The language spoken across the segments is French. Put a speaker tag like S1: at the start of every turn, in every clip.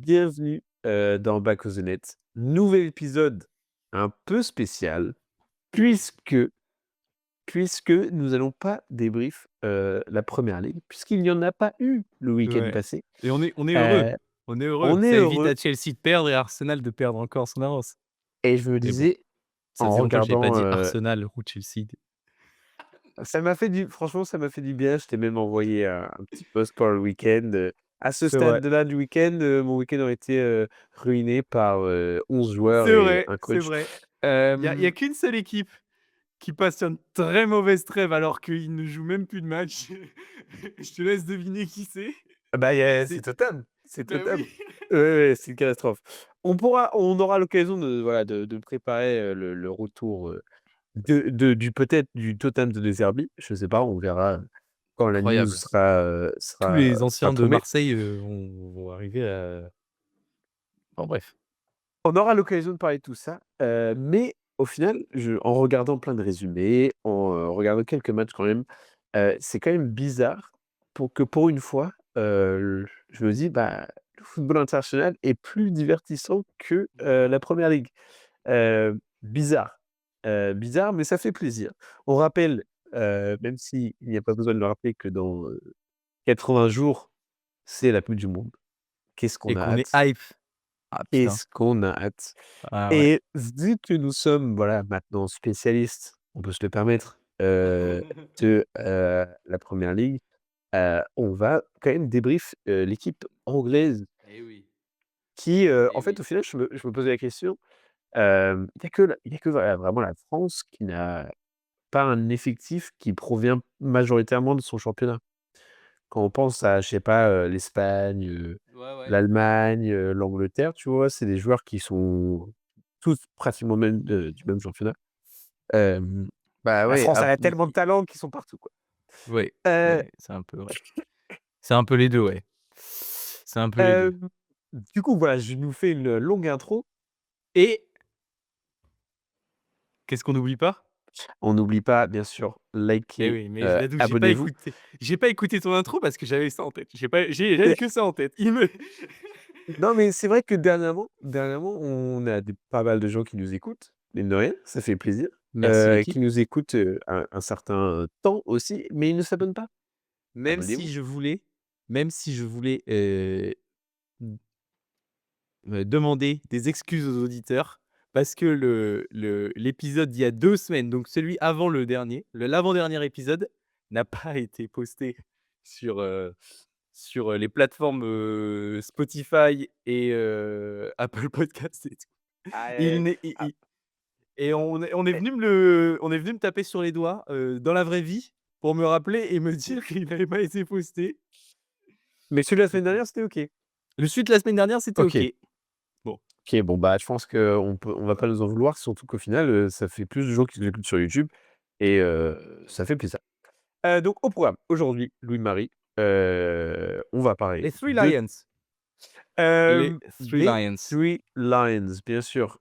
S1: bienvenue, dans Back of the Net. Nouvel épisode un peu spécial puisque nous n'allons pas débrief, la première ligue puisqu'il n'y en a pas eu le week-end
S2: Ouais
S1: passé.
S2: et on est heureux.
S1: Heu,
S2: On est heureux.
S1: on est
S2: Ça évite
S1: heureux
S2: à Chelsea de perdre et à Arsenal de perdre encore son avance.
S1: et je me
S2: Mais bon,
S1: disais
S2: ça
S1: en
S2: faisait longtemps que j'avais pas
S1: regardant,
S2: dit Arsenal ou Chelsea.
S1: ça m'a fait du franchement, ça m'a fait du bien. Je t'ai même envoyé un petit post pour le week-end, à ce
S2: C'est vrai,
S1: stade-là du week-end, mon week-end aurait été, ruiné par, 11 joueurs
S2: c'est
S1: et
S2: vrai,
S1: un
S2: c'est
S1: coach.
S2: vrai. Il y a
S1: Hem
S2: qu'une seule équipe qui passe une très mauvaise trêve alors qu'ils ne jouent même plus de match. Je te laisse deviner qui c'est.
S1: Bah, c'est
S2: C'est
S1: Tottenham, c'est
S2: bah
S1: Tottenham.
S2: oui.
S1: Ouais, ouais, c'est une catastrophe. On aura l'occasion de, voilà, de préparer, le retour, du peut-être du Tottenham de De Zerbi. Je sais pas, on verra quand la news
S2: Incroyable. Tous les
S1: sera
S2: anciens de
S1: tombée.
S2: Marseille, vont arriver à enfin bref.
S1: On aura l'occasion de parler de tout ça, mais au final, en regardant plein de résumés, en, regardant quelques matchs quand même, c'est quand même bizarre pour une fois, je me dis: «Bah, le football international est plus divertissant que, la première ligue». Bizarre, bizarre, mais ça fait plaisir. On rappelle, même s'il n'y a pas besoin de le rappeler, que dans, 80 jours, c'est la coupe du monde. Qu'est-ce qu'on
S2: Et
S1: a
S2: qu'on est
S1: hâte!
S2: hype. Ah putain.
S1: Est-ce qu'on a hâte!
S2: Ah ouais.
S1: Et vu que nous sommes, voilà, maintenant spécialistes, on peut se le permettre, de, la première ligue, on va quand même débrief, l'équipe anglaise
S2: Eh oui,
S1: qui, en
S2: eh
S1: fait,
S2: oui.
S1: au final, je me posais la question, il y a que, voilà, vraiment la France qui n'a pas un effectif qui provient majoritairement de son championnat. Quand on pense à, je sais pas, l'Espagne,
S2: Ouais, ouais.
S1: l'Allemagne, l'Angleterre, tu vois? C'est des joueurs qui sont tous pratiquement même du même championnat. Hem,
S2: Bah,
S1: la
S2: ouais,
S1: France, elle
S2: ap
S1: a
S2: i
S1: tellement de
S2: i
S1: talents qu'ils sont partout, quoi.
S2: ouais,
S1: Heu,
S2: ouais, c'est un peu vrai. C'est un peu les 2, ouais. C'est un peu les 2.
S1: hem, du coup, voilà, je nous fais une longue intro.
S2: Et qu'est-ce qu'on n'oublie pas?
S1: On n'oublie pas, bien sûr,
S2: Eh
S1: liker,
S2: oui, mais je l'avoue,
S1: abonnez-vous.
S2: j'ai pas écouté ton intro parce que j'avais ça en tête. J'avais que ça en tête. Il me
S1: Non, mais c'est vrai que dernièrement, on a pas mal de gens qui nous écoutent, mine de rien, ça fait plaisir,
S2: Merci
S1: qui
S2: l'équipe.
S1: nous écoutent, un certain temps aussi, mais ils ne s'abonnent pas.
S2: Même si
S1: Abonnez-vous.
S2: je voulais même si je voulais, mmh, demander des excuses aux auditeurs parce que l'épisode d'il y a 2 semaines, donc celui avant le dernier, l'avant-dernier épisode n'a pas été posté sur, les plateformes, Spotify et Apple Podcasts et tout.
S1: Ah,
S2: Il n'est
S1: ah,
S2: i et
S1: mais
S2: on est venu me taper sur les doigts, dans la vraie vie pour me rappeler et me dire qu'il n'avait pas été posté.
S1: celui de la semaine
S2: Donc
S1: dernière, c'était OK?
S2: le suite la semaine dernière, c'était OK.
S1: OK.
S2: Bon,
S1: OK, bon, bah, je pense qu'on va pas nous en vouloir, surtout qu'au final, ça fait plus de gens qui nous écoutent sur YouTube et ça fait plaisir. Donc au programme, aujourd'hui, Louis-Marie, on va parler
S2: les Three Lions, les Three
S1: des
S2: Lions.
S1: Three Lions, bien sûr.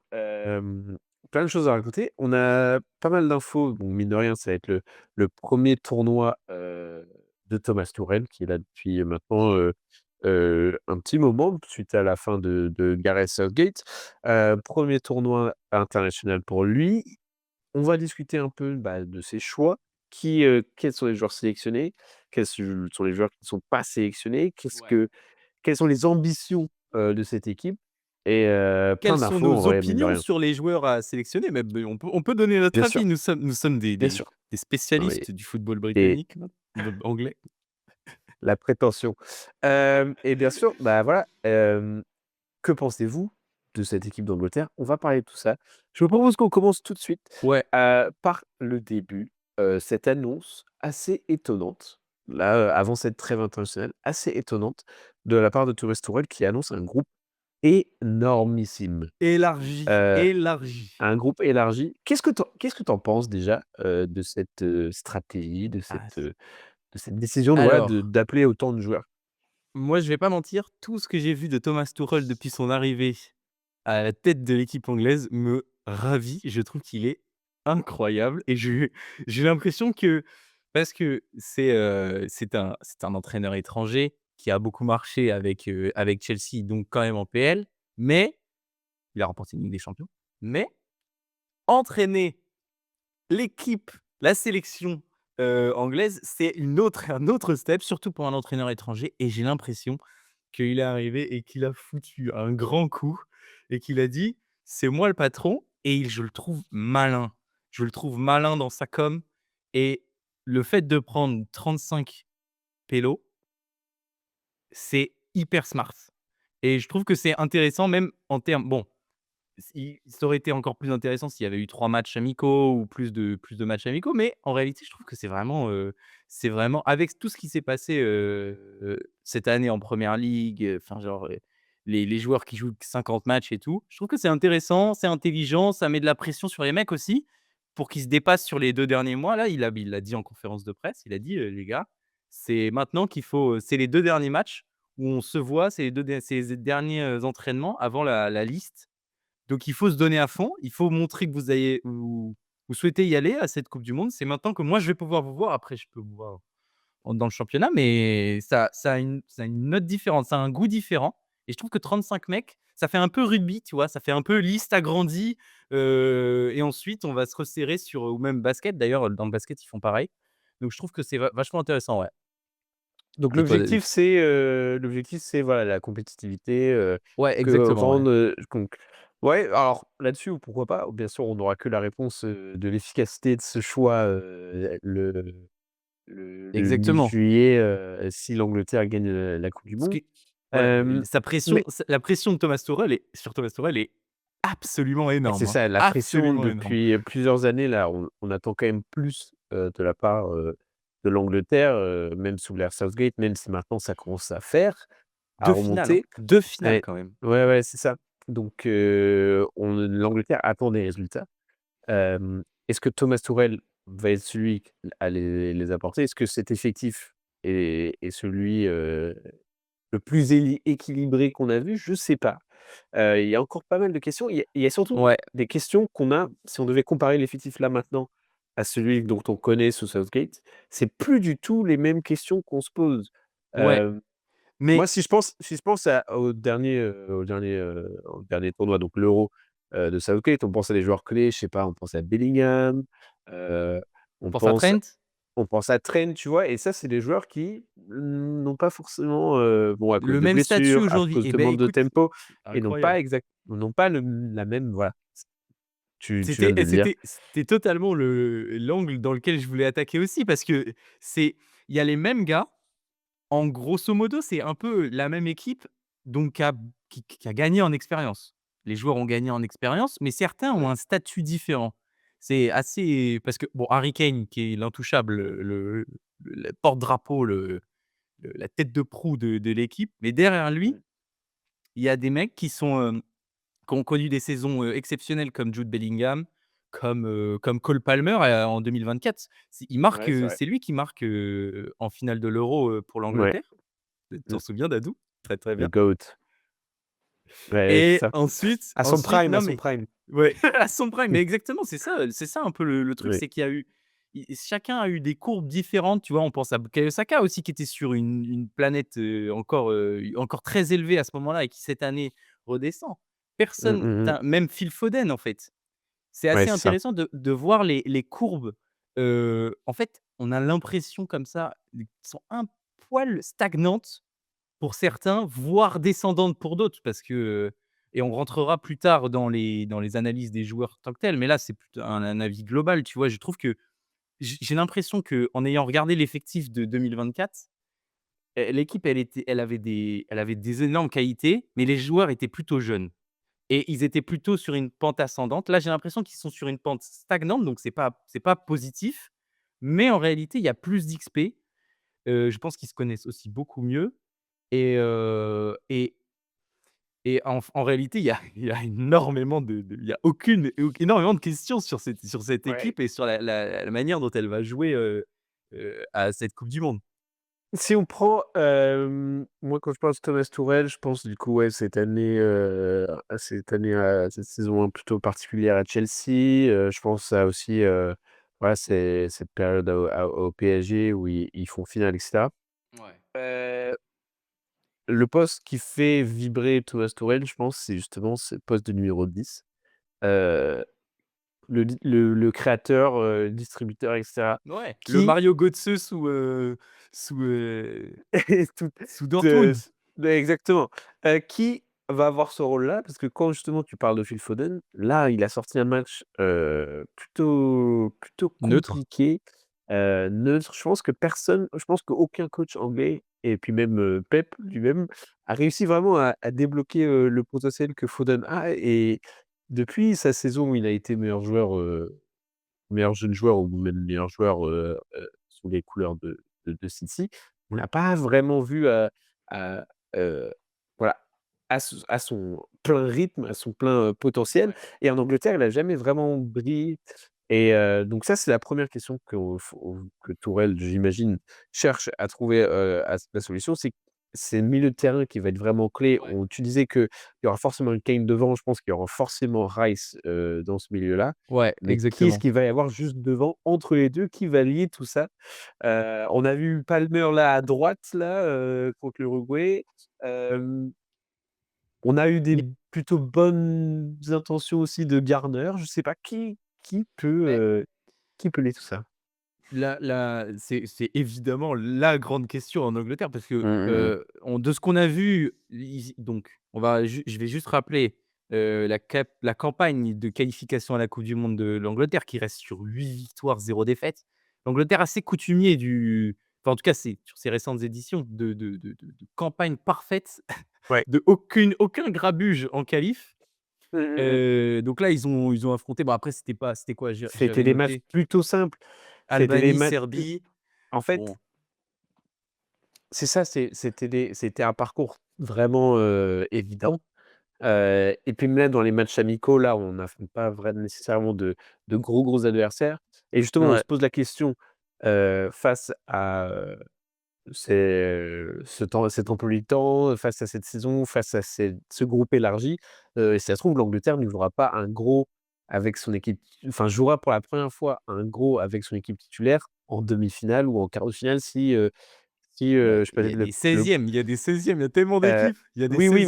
S1: Plein de choses à raconter. On a pas mal d'infos. Bon, mine de rien, ça va être le 1er tournoi, de Thomas Tuchel qui est là depuis maintenant, un petit moment suite à la fin de Gareth Southgate. 1er tournoi international pour lui. On va discuter un peu, bah, de ses choix. Quels sont les joueurs sélectionnés? Quels sont les joueurs qui ne sont pas sélectionnés?
S2: Ouais.
S1: Quelles sont les ambitions, de cette équipe? Et plein
S2: Quelles sont
S1: d'infos en
S2: nos
S1: vrai, mine de
S2: opinions
S1: rien.
S2: sur les joueurs à sélectionner? Même, on peut donner notre
S1: Bien
S2: avis.
S1: sûr,
S2: Nous sommes des
S1: bien
S2: des
S1: sûr.
S2: des
S1: Non mais
S2: spécialistes du football
S1: et
S2: britannique, non? Anglais.
S1: la prétention. Et bien sûr, bah, voilà, que pensez-vous de cette équipe d'Angleterre? On va parler de tout ça. Je vous propose qu'on commence tout de suite,
S2: Ouais.
S1: par le début, cette annonce assez étonnante, là, avant cette trêve internationale, assez étonnante de la part de Thomas Tuchel qui annonce un groupe énormissime.
S2: Élargi,
S1: Heu,
S2: élargi.
S1: un groupe élargi. Qu'est-ce que tu en penses déjà, de cette, stratégie,
S2: Ah c
S1: de cette décision de, voilà,
S2: alors,
S1: d'appeler autant de joueurs?
S2: moi, je vais pas mentir, tout ce que j'ai vu de Thomas Tuchel depuis son arrivée à la tête de l'équipe anglaise me ravit. Je trouve qu'il est incroyable et j'ai l'impression que parce que c'est un entraîneur étranger qui a beaucoup marché avec Chelsea, donc quand même en PL, mais il a remporté une Ligue des champions, mais entraîner l'équipe, la sélection, anglaise, c'est un autre step, surtout pour un entraîneur étranger et j'ai l'impression qu'il est arrivé et qu'il a foutu un grand coup et qu'il a dit: «C'est moi le patron» et je le trouve malin. Je le trouve malin dans sa com et le fait de prendre 35 pélos, c'est hyper smart et je trouve que c'est intéressant même en termes bon, si ça aurait été encore plus intéressant s'il y avait eu 3 matchs amicaux ou plus de matchs amicaux, mais en réalité, je trouve que c'est vraiment avec tout ce qui s'est passé, cette année en première ligue, enfin genre, les joueurs qui jouent 50 matchs et tout, je trouve que c'est intéressant, c'est intelligent, ça met de la pression sur les mecs aussi pour qu'ils se dépassent sur les 2 derniers mois. Là, il l'a dit en conférence de presse, il a dit: «Les gars, c'est maintenant qu'il faut, c'est les 2 derniers matchs où on se voit, c'est les derniers, entraînements avant la liste donc il faut se donner à fond, il faut montrer que vous souhaitez y aller à cette coupe du monde. C'est maintenant que moi je vais pouvoir vous voir. Après je peux vous voir dans le championnat, mais ça a une note différente, ça a un goût différent et je trouve que 35 mecs, ça fait un peu rugby, tu vois? Ça fait un peu liste agrandie, et ensuite on va se resserrer sur ou même basket d'ailleurs, dans le basket, ils font pareil. Donc je trouve que c'est vachement intéressant, ouais.
S1: Donc
S2: Et toi,
S1: l'objectif c'est voilà la compétitivité,
S2: ouais,
S1: que
S2: exactement, ouais.
S1: rendre, conc ouais, alors là-dessus, pourquoi pas? Bien sûr, on n'aura que la réponse, de l'efficacité de ce choix, le
S2: Exactement.
S1: mi-juillet, si l'Angleterre gagne, la coupe du
S2: Ce
S1: monde.
S2: qui ouais,
S1: Hem, mais
S2: la pression de Thomas Tuchel est absolument énorme,
S1: c'est
S2: hein.
S1: ça, la pression
S2: Absolument énorme.
S1: depuis, plusieurs années là, on attend quand même plus, de la part, de l'Angleterre, même sous l'ère Southgate, même si maintenant ça commence à
S2: 2 finales, hein.
S1: remonter.
S2: 2 finales
S1: Ouais,
S2: quand même.
S1: ouais, ouais, c'est ça. Donc on l'Angleterre attend des résultats. Est-ce que Thomas Tuchel va être celui à les apporter? Est-ce que cet effectif est celui, le plus équilibré qu'on a vu? Je sais pas. Il y a encore pas mal de questions. Il y a surtout
S2: Ouais,
S1: des questions qu'on a si on devait comparer l'effectif là maintenant à celui dont on connaît sous Southgate, c'est plus du tout les mêmes questions qu'on se pose.
S2: ouais,
S1: Moi,
S2: mais
S1: si je pense au dernier tournoi, donc l'Euro, de Southgate, on pense à des joueurs clés, je sais pas, on pense à Bellingham, heu, on
S2: pense à
S1: pense
S2: Trent,
S1: on pense à Trent, tu vois? Et ça, c'est des joueurs qui n'ont pas forcément, bon, à cause
S2: le
S1: de
S2: même statut
S1: blessures, à
S2: aujourd'hui.
S1: cause
S2: Eh
S1: de
S2: beh,
S1: manque de
S2: écoute,
S1: tempo et
S2: incroyable.
S1: n'ont pas la même voilà, tu viens
S2: C'était
S1: de
S2: et
S1: le dire.
S2: c'était totalement l'angle dans lequel je voulais attaquer aussi parce que c'est il y a les mêmes gars. En grosso modo, c'est un peu la même équipe donc qui a gagné en expérience. Les joueurs ont gagné en expérience, mais certains ont
S1: Ouais.
S2: un statut différent. C'est assez parce que bon, Harry Kane qui est l'intouchable, le porte-drapeau, la tête de proue de l'équipe, mais derrière lui,
S1: Mmh.
S2: il y a des mecs qui ont connu des saisons, exceptionnelles comme Jude Bellingham, comme Cole Palmer, en 2024.
S1: Ouais, c'est vrai.
S2: C'est lui qui marque, en finale de l'Euro, pour
S1: Ouais.
S2: l'Angleterre. Tu
S1: Mmh.
S2: t'en souviens Dadou? Très, très
S1: Le
S2: bien
S1: GOAT. Ouais, c'est
S2: et
S1: ça. À son
S2: ensuite
S1: prime, à
S2: non
S1: son
S2: mais
S1: prime.
S2: ouais, à son prime, mais exactement, c'est ça un peu le truc,
S1: Oui.
S2: c'est qu'il y a eu chacun a eu des courbes différentes, tu vois? On pense à Bukayo Saka aussi qui était sur une planète, encore très élevée à ce moment-là et qui cette année redescend.
S1: Mmh,
S2: Personne
S1: mmh mh.
S2: tu même Phil Foden en fait. C'est
S1: Ouais,
S2: assez
S1: c'est ça.
S2: intéressant de voir les courbes. En fait, on a l'impression comme ça, qu'elles sont un poil stagnantes pour certains, voire descendantes pour d'autres parce que, et on rentrera plus tard dans les analyses des joueurs tant que tels, mais là, c'est plutôt un avis global, tu vois? Je trouve que j'ai l'impression qu'en ayant regardé l'effectif de 2024, l'équipe, elle avait des énormes qualités, mais les joueurs étaient plutôt jeunes. Et ils étaient plutôt sur une pente ascendante. Là, j'ai l'impression qu'ils sont sur une pente stagnante, donc c'est pas positif. Mais en réalité, il y a plus d'XP. Je pense qu'ils se connaissent aussi beaucoup mieux et heu et en réalité, il y a énormément il y a énormément de questions sur cette
S1: Ouais.
S2: équipe et sur la manière dont elle va jouer, à cette coupe du monde.
S1: Si on prend, moi quand je pense Thomas Tuchel, je pense du coup, ouais, à cette saison plutôt particulière à Chelsea, je pense à aussi, voilà, cette période au PSG où ils font finale et cetera.
S2: Ouais.
S1: Heu le poste qui fait vibrer Thomas Tuchel, je pense, c'est justement ce poste de numéro 10. Heu, le créateur, distributeur et cetera,
S2: Ouais, le
S1: qui
S2: Mario Götze sous,
S1: tout
S2: sous
S1: te
S2: Dortmund.
S1: s ouais, exactement. Qui va avoir ce rôle-là? Parce que quand justement tu parles de Phil Foden, là, il a sorti un match, plutôt
S2: Neutre.
S1: compliqué, neutre. Je pense qu'aucun coach anglais et puis même, Pep lui-même a réussi vraiment à débloquer, le potentiel que Foden a et depuis sa saison où il a été meilleur jeune joueur ou même meilleur joueur, sous les couleurs de City. On l'a pas vraiment vu à, heu, voilà, à son plein rythme, à son plein, potentiel
S2: Ouais.
S1: et en Angleterre, il a jamais vraiment brillé et donc ça, c'est la première question que Tourelle, j'imagine, cherche à trouver, à la solution, c'est le milieu de terrain qui va être vraiment clé.
S2: Ouais.
S1: On Tu disais qu'il y aura forcément une Kane devant, je pense qu'il y aura forcément Rice, dans ce milieu-là.
S2: Ouais,
S1: Mais qui est-ce
S2: exactement.
S1: qu'il va y avoir juste devant, entre les 2 qui va lier tout ça? On a vu Palmer là, à droite là, contre l'Uruguay. Hem, on a eu des
S2: Mais
S1: plutôt bonnes intentions aussi de Garner. Je sais pas qui peut,
S2: mais
S1: qui peut lier tout ça?
S2: la c'est évidemment la grande question en Angleterre parce que,
S1: Mmh mh, mmh.
S2: on de ce qu'on a vu, donc je vais juste rappeler, la campagne de qualification à la coupe du monde de l'Angleterre qui reste sur 8 victoires, 0 défaite. L'Angleterre assez coutumier en tout cas, c'est sur ses récentes éditions de campagne parfaite,
S1: Ouais.
S2: de aucun grabuge en qualif.
S1: Mmh mh, mmh.
S2: Donc là, ils ont affronté, bon après c'était quoi?
S1: C'était
S2: J'avais
S1: des matchs
S2: noté
S1: plutôt simples. C'était des
S2: Albanie,
S1: matchs plus
S2: Serbie,
S1: en fait,
S2: bon,
S1: c'est ça, c'était un parcours vraiment, évident. Et puis même dans les matchs amicaux, là, on n'affronte pas nécessairement de gros adversaires et justement, on
S2: ouais,
S1: se pose la question, face à, cet emploi du temps, face à cette saison, face à ce groupe élargi, et si ça se trouve, l'Angleterre ne jouera pas un gros avec son équipe enfin, jouera pour la première fois un gros avec son équipe titulaire en demi-finale ou en quart de finale
S2: mais
S1: je peux
S2: il y
S1: être
S2: a des 16e, il y a des 16e, il y a tellement
S1: Heu,
S2: d'équipes, il y a des
S1: oui,
S2: seizièmes.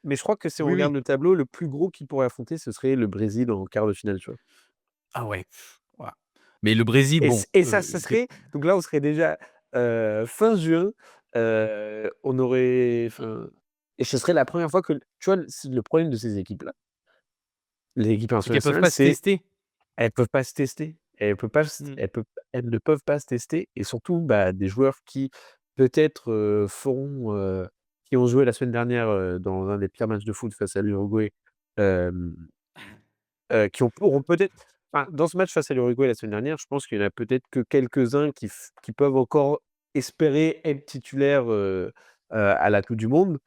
S1: mais je crois que si on
S2: Oui,
S1: regarde
S2: oui.
S1: le tableau, le plus gros qu'il pourrait affronter, ce serait le Brésil en quart de finale, tu vois?
S2: Ah ouais, waouh. Mais le Brésil, bon,
S1: Et ça serait donc là, on serait déjà, fin juin, on aurait enfin et ce serait la première fois que tu vois, c'est le problème de ces équipes-là, les équipes
S2: c'est qu'elles peuvent
S1: internationales,
S2: pas se
S1: c'est
S2: tester.
S1: elles peuvent pas se tester.
S2: Mmh.
S1: Elles ne peuvent pas se tester et surtout, bah, des joueurs qui peut-être, qui ont joué la semaine dernière, dans un des pires matchs de foot face à l'Uruguay, hem qui auront peut-être enfin, dans ce match face à l'Uruguay la semaine dernière, je pense qu'il y en a peut-être que quelques-uns qui peuvent encore espérer être titulaires, à la coupe du monde.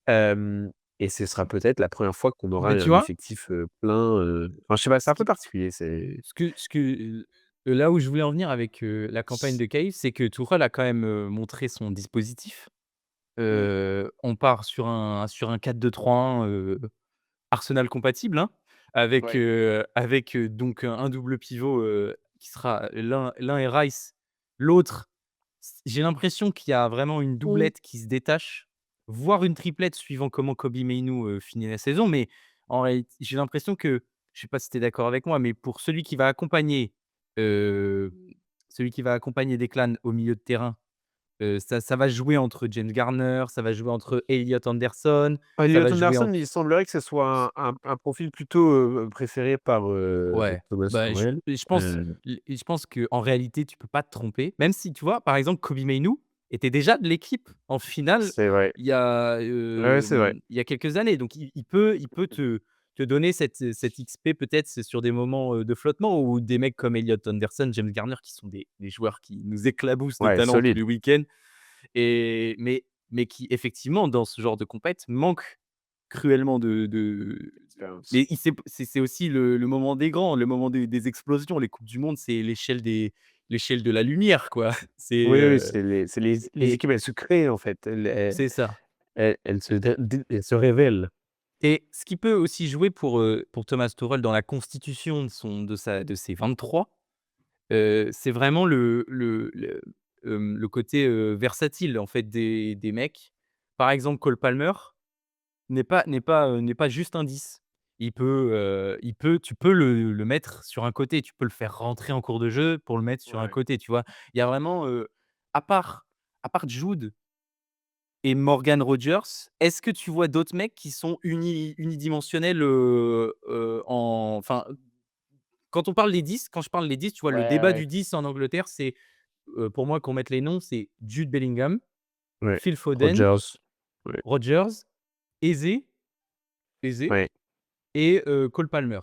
S1: Hem et ce sera peut-être la première fois qu'on aura
S2: Mais tu
S1: un
S2: vois?
S1: effectif, plein, enfin, je sais pas, c'est
S2: Ce
S1: un peu
S2: qui
S1: particulier, c'est
S2: là où je voulais en venir avec, la campagne de Caïf, c'est que Tuchel a quand même, montré son dispositif.
S1: mmh,
S2: On part sur un 4-2-3-1, Arsenal compatible, hein,
S1: ouais.
S2: avec, donc un double pivot, qui sera l'un est Rice, l'autre, j'ai l'impression qu'il y a vraiment une
S1: Mmh.
S2: doublette qui se détache, voire une triplette suivant comment Kobbie Mainoo, finit la saison. Mais en réalité, j'ai l'impression que, je sais pas si tu es d'accord avec moi, mais pour heu, celui qui va accompagner Declan au milieu de terrain, ça va jouer entre James Garner, ça va jouer entre Elliot Anderson, ça
S1: Elliot
S2: va jouer
S1: Anderson,
S2: entre
S1: il semblerait que ce soit un profil plutôt, préféré par,
S2: ouais,
S1: Thomas
S2: bah,
S1: Tuchel.
S2: je pense qu'en réalité, tu peux pas te tromper. Même si, tu vois, par exemple, Kobbie Mainoo était déjà de l'équipe en finale
S1: C'est vrai. Ouais, c'est vrai.
S2: il y a quelques années. Donc il peut te donner cette XP peut-être c'est sur des moments, de flottement ou des mecs comme Elliot Anderson, James Garner qui sont des joueurs qui nous éclaboussent de
S1: Ouais,
S2: talent tous les
S1: solide.
S2: week-ends mais qui effectivement dans ce genre de compète manquent cruellement de
S1: Expérience.
S2: mais il c'est aussi le moment des grands, le moment des explosions. Les coupes du monde, c'est l'échelle de la lumière, quoi. C'est,
S1: Oui, oui, c'est les
S2: et
S1: équipes, elles se créent en fait,
S2: c'est ça.
S1: elles se révèlent.
S2: Et ce qui peut aussi jouer pour Thomas Tuchel dans la constitution de ses 23, c'est vraiment le côté, versatile en fait des mecs. par exemple, Cole Palmer n'est pas juste un 10. Tu peux le mettre sur un côté, tu peux le faire rentrer en cours de jeu pour le mettre sur un
S1: Ouais.
S2: côté, tu vois? Il y a vraiment, à part à part Jude et Morgan Rogers, est-ce que tu vois d'autres mecs qui sont unidimensionnels, enfin, quand je parle des 10, tu vois, le
S1: Ouais,
S2: débat
S1: ouais.
S2: du 10 en Angleterre, c'est, pour moi qu'on mette les noms, c'est Jude Bellingham,
S1: Ouais.
S2: Phil Foden,
S1: Rodgers. Ouais.
S2: Rogers, Eze Eze
S1: Ouais.
S2: et Cole Palmer.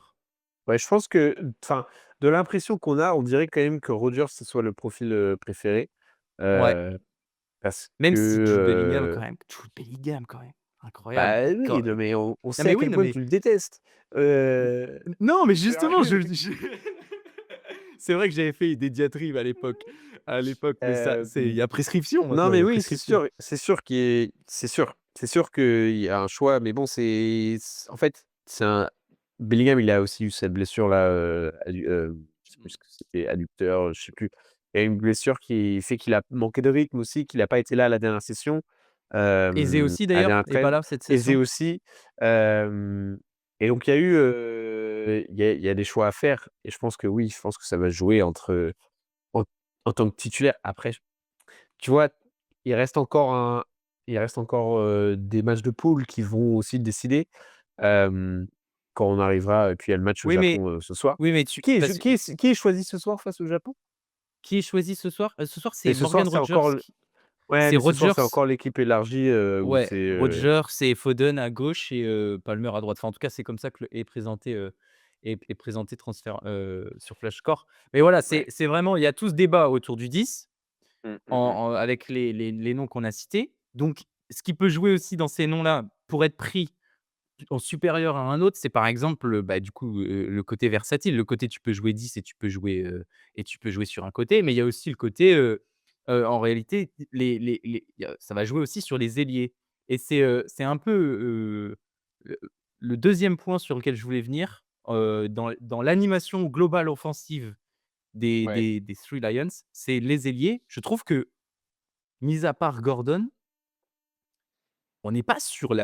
S1: Ouais, je pense que, enfin, de l'impression qu'on a, on dirait quand même que Rodgers, ce soit le profil, préféré,
S2: Ouais,
S1: heu, parce
S2: même
S1: que,
S2: si Jude Bellingham quand même, incroyable.
S1: bah, oui,
S2: Quand
S1: non, mais on
S2: Non
S1: sait
S2: mais
S1: à
S2: oui,
S1: quel
S2: non
S1: point
S2: mais
S1: tu le détestes. Heu,
S2: non mais justement, je c'est vrai que j'avais fait des diatribes à l'époque, mais ça c'est il
S1: hem,
S2: y a prescription
S1: non,
S2: maintenant, il y
S1: mais
S2: a
S1: oui,
S2: prescription.
S1: c'est sûr qu'il y a un choix, mais bon, en fait, c'est un Bellingham, il a aussi eu cette blessure-là, je sais plus ce que c'était, adducteur, je sais plus. Il y a une blessure qui fait qu'il a manqué de rythme aussi, qu'il a pas été là à la dernière session,
S2: Eze aussi
S1: à la
S2: d'ailleurs
S1: dernière
S2: est pas
S1: trêve.
S2: là cette
S1: Eze
S2: session?
S1: aussi, hem et donc il y a eu, il y a des choix à faire et je pense que oui, je pense que ça va jouer en en tant que titulaire. Après, tu vois, il reste encore un il reste encore, des matchs de poule qui vont aussi décider, hem, quand on arrivera et puis il y a le match au
S2: Oui mais
S1: Japon, ce soir.
S2: oui mais tu parce que
S1: Qui est choisi ce soir face au Japon?
S2: qui est choisi ce soir? Ce soir
S1: Et
S2: c'est
S1: ce soir,
S2: Morgan
S1: c'est
S2: Rogers
S1: encore l
S2: qui
S1: ouais,
S2: c'est
S1: mais ce soir, c'est
S2: Rogers.
S1: encore l'équipe élargie, où
S2: Ouais,
S1: c'est,
S2: Rogers et Foden à gauche et Palmer à droite. Enfin, en tout cas, c'est comme ça que est présenté transfert, sur Flashscore. Mais voilà, c'est
S1: ouais.
S2: c'est vraiment il y a tout ce débat autour du 10
S1: Mmh, mmh mh.
S2: avec les noms qu'on a cités. Donc ce qui peut jouer aussi dans ces noms-là pour être pris en supérieur à un autre, c'est par exemple, bah, du coup, le côté versatile. Le côté tu peux jouer 10 et tu peux jouer sur un côté, mais il y a aussi le côté, en réalité, ça va jouer aussi sur les ailiers et c'est un peu, le le 2e point sur lequel je voulais venir, dans l'animation globale offensive
S1: Ouais.
S2: des Three Lions, c'est les ailiers. Je trouve que, mis à part Gordon, on n'est pas sur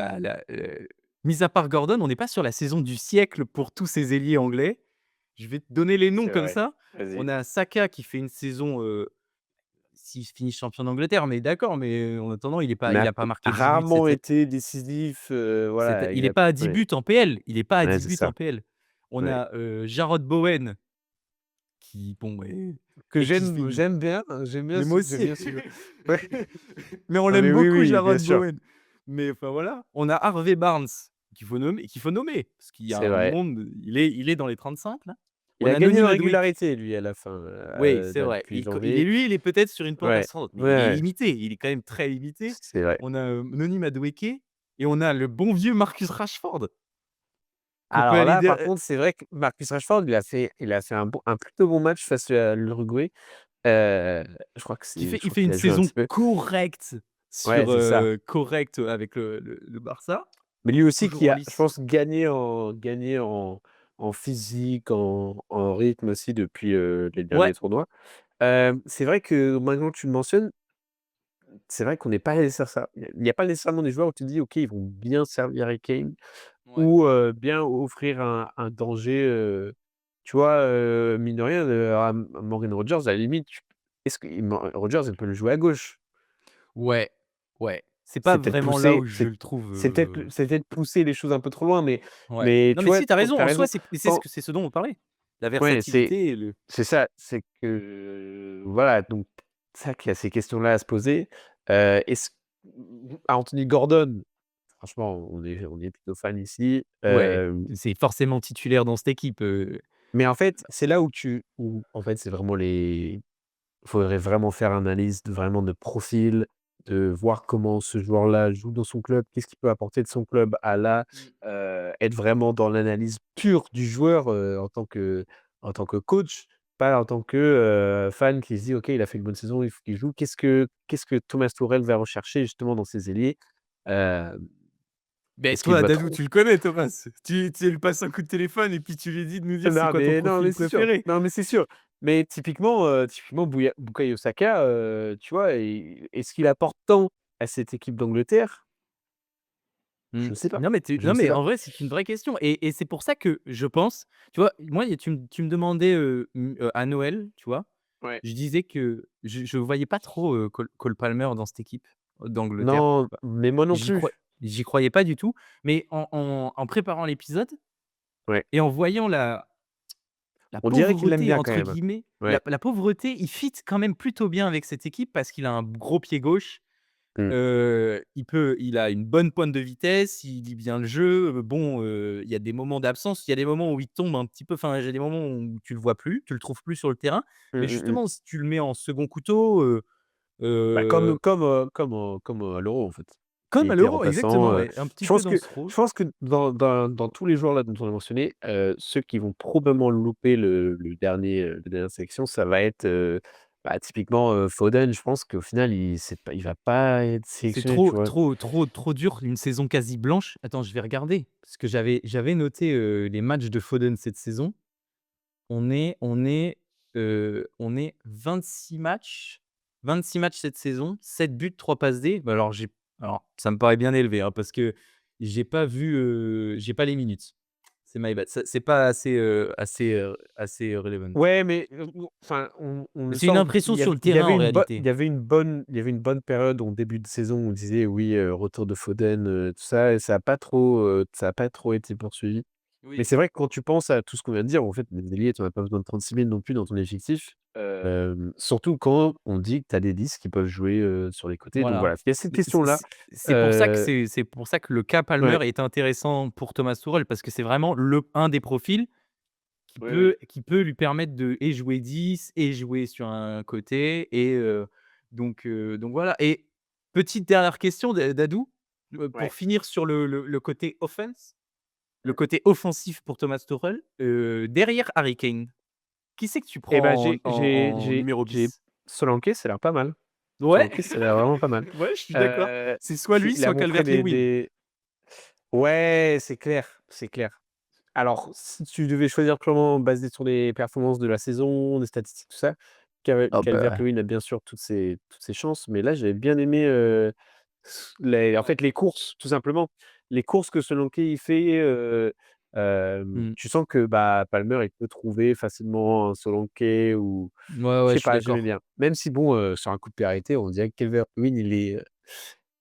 S2: mis à part Gordon, on n'est pas sur la saison du siècle pour tous ces ailiers anglais. Je vais te donner les noms
S1: C'est
S2: comme
S1: vrai.
S2: ça. On
S1: Vas-y.
S2: a Saka qui fait une saison, s'il finit champion d'Angleterre, mais d'accord, mais en attendant,
S1: Mais
S2: il
S1: a
S2: a pas marqué 10 buts
S1: rarement été décisif, voilà,
S2: il est pas à 10
S1: ouais,
S2: buts en PL, il est pas à
S1: ouais,
S2: 10
S1: c'est
S2: buts
S1: ça.
S2: en PL. On
S1: Ouais.
S2: a, Jarrod Bowen qui bon
S1: Que
S2: et qui fait une mais moi
S1: j'aime
S2: aussi.
S1: bien ce jeu. Ouais.
S2: Mais on
S1: Non, mais
S2: l'aime
S1: oui,
S2: beaucoup
S1: oui, bien
S2: Jarrod
S1: sûr.
S2: Bowen. Mais enfin voilà, on a Harvey Barnes qu'il faut nommer, parce qu'il y a
S1: C'est
S2: un
S1: vrai.
S2: monde, il est dans les 35 là.
S1: Il
S2: On
S1: a
S2: a
S1: gagné
S2: Noni
S1: en
S2: Madueke.
S1: régularité lui à la fin,
S2: Oui, c'est
S1: là
S2: vrai.
S1: depuis
S2: Il est
S1: janvier.
S2: lui, il est peut-être sur une pente
S1: Ouais.
S2: ascendante, mais
S1: Ouais,
S2: il est
S1: ouais,
S2: limité, il est quand même très limité.
S1: c'est vrai.
S2: On a, Noni Madueke et on a le bon vieux Marcus Rashford qu'on peut
S1: Alors
S2: aller
S1: là,
S2: dire,
S1: par contre, c'est vrai que Marcus Rashford, il a fait un plutôt bon match face à l'Uruguay. Heu, je
S2: il
S1: crois
S2: fait
S1: qu'il
S2: une
S1: a joué un
S2: saison
S1: petit peu.
S2: correcte
S1: Ouais, c'est ça.
S2: correcte avec le Barça,
S1: Mais lui aussi
S2: toujours
S1: qui
S2: en
S1: a, je
S2: lice.
S1: pense, gagné en physique, en rythme aussi depuis, les
S2: Ouais,
S1: derniers tournois. C'est vrai que maintenant que tu le mentionnes, c'est vrai qu'on n'est pas allé sur ça. Il y a pas nécessairement des joueurs où tu te dis: «OK, ils vont bien servir Harry Kane»
S2: ouais.
S1: ou bien offrir un danger, tu vois? Mine de rien, Morgan Rogers, à la limite, est-ce que Rogers, il peut le jouer à gauche?
S2: Ouais, ouais. C'est pas
S1: C'est peut-être
S2: vraiment là
S1: pousser
S2: où je le trouve,
S1: c'est peut-être pousser les choses un peu trop loin,
S2: ouais.
S1: mais
S2: Non,
S1: tu
S2: mais
S1: vois,
S2: si, tu as
S1: tu
S2: raison,
S1: as
S2: en soi,
S1: raison. Quand
S2: c'est ce dont on parlait. La
S1: Ouais,
S2: versatilité et le
S1: c'est ça, c'est que, voilà, donc c'est vrai qu'il y a ces questions-là à se poser. Est-ce Anthony Gordon, franchement, on est plutôt fan ici,
S2: ouais, c'est forcément titulaire dans cette équipe,
S1: mais en fait, c'est là où en fait, c'est vraiment les faudrait vraiment faire analyse de profil, de voir comment ce joueur-là joue dans son club, qu'est-ce qu'il peut apporter de son club à là,
S2: Mmh.
S1: être vraiment dans l'analyse pure du joueur, en tant que coach, pas en tant que, fan qui se dit: «OK, il a fait une bonne saison, il faut qu'il joue». Qu'est-ce que Thomas Tuchel va rechercher justement dans ses ailiers? Hem,
S2: Beh,
S1: est-ce qu'il
S2: toi,
S1: va
S2: Dadou,
S1: trop
S2: tu le connais Thomas. Tu lui passes un coup de téléphone et puis tu lui dis de nous dire c'est quoi ton
S1: non, mais
S2: profil
S1: c'est sûr.
S2: préféré.
S1: Non, mais c'est sûr. Mais typiquement Bukayo Saka, tu vois, est-ce qu'il apporte tant à cette équipe d'Angleterre?
S2: Mmh.
S1: Je ne sais pas,
S2: Non mais
S1: je
S2: non
S1: ne sais
S2: mais
S1: pas.
S2: en vrai, c'est une vraie question et c'est pour ça que je pense, tu vois, moi, tu me demandais, à Noël, tu vois?
S1: Ouais.
S2: Je disais que je voyais pas trop, Cole Palmer dans cette équipe d'Angleterre,
S1: Non,
S2: tu vois?
S1: mais moi non
S2: J'y crois
S1: plus.
S2: j'y croyais pas du tout, mais en préparant l'épisode
S1: Ouais.
S2: et en voyant la
S1: On dirait qu'il l'aime
S2: «pauvreté»
S1: bien quand
S2: entre
S1: même.
S2: guillemets,
S1: Ouais.
S2: la pauvreté, il fit quand même plutôt bien avec cette équipe parce qu'il a un gros pied gauche.
S1: Mmh.
S2: Il a une bonne pointe de vitesse, il lit bien le jeu, bon, il y a des moments d'absence, il y a des moments où il tombe un petit peu, enfin, il y a des moments où tu le vois plus, tu le trouves plus sur le terrain.
S1: Mmh,
S2: Mais
S1: mmh mh.
S2: justement, si tu le mets en second couteau,
S1: Bah,
S2: heu,
S1: comme à l'Euro, en fait. Il
S2: comme à
S1: était
S2: l'Euro,
S1: remplaçant,
S2: exactement, ouais, un petit
S1: je
S2: peu
S1: pense
S2: dans
S1: que
S2: ce rôle.
S1: je pense que dans tous les joueurs là dont on a mentionné, ceux qui vont probablement louper le dernier, la dernière sélection, ça va être, bah, typiquement, Foden. Je pense qu'au final, il va pas être
S2: C'est
S1: sélectionné, tu vois?
S2: trop dur, une saison quasi blanche. Attends, je vais regarder, parce que j'avais noté, les matchs de Foden cette saison. On est 26 matchs cette saison, 7 buts, 3 passes D. Bah, alors ça me paraît bien élevé, hein, parce que j'ai pas les minutes. C'est my bad. Ça c'est pas assez relevant.
S1: Ouais, mais, enfin, on
S2: Mais
S1: le
S2: c'est une
S1: sent.
S2: impression sur le terrain en réalité.
S1: Il y avait une bonne période en début de saison où on disait: «Oui, retour de Foden», tout ça et ça a pas trop été poursuivi. Mais
S2: Oui.
S1: c'est vrai que quand tu penses à tout ce qu'on vient de dire, en fait, des ailiers, tu en as pas besoin de 36 000 non plus dans ton effectif. Surtout quand on dit que tu as des 10 qui peuvent jouer, sur les côtés. Donc
S2: Voilà.
S1: voilà, il y a cette
S2: Mais
S1: question-là.
S2: c'est pour ça que
S1: Heu,
S2: c'est pour ça que le cas Palmer
S1: ouais,
S2: est intéressant pour Thomas Tuchel parce que c'est vraiment un des profils
S1: oui, oui.
S2: qui peut lui permettre de et jouer 10 et jouer sur un côté et donc voilà et petite dernière question Dadou, pour
S1: Ouais.
S2: finir sur le côté le côté offensif pour Thomas Tuchel, derrière Harry Kane, qui c'est que tu
S1: Et ben,
S2: prends en numéro
S1: j'ai
S2: 10?
S1: Solanke, ça a l'air pas mal.
S2: Ouais,
S1: Solanke, ça a l'air vraiment pas mal.
S2: ouais, je suis d'accord. C'est soit
S1: Puis
S2: lui,
S1: il a
S2: soit
S1: montré
S2: Calvert-Lewin.
S1: ouais, c'est clair, c'est clair. Alors, si tu devais choisir purement basé sur les performances de la saison, des statistiques, tout ça,
S2: Ah bah,
S1: Calvert-Lewin a bien sûr toutes ses chances, mais là, j'avais bien aimé, les en fait, les courses, tout simplement. Les courses que Solanke, il fait,
S2: mmh.
S1: tu sens que, bah, Palmer, il peut trouver facilement un Solanke ou
S2: Ouais,
S1: je
S2: ouais,
S1: sais
S2: je suis
S1: pas, j'aimais
S2: d'accord.
S1: bien. Même si bon, sur un coup de pied arrêté, on dirait que Calvert-Lewin, il est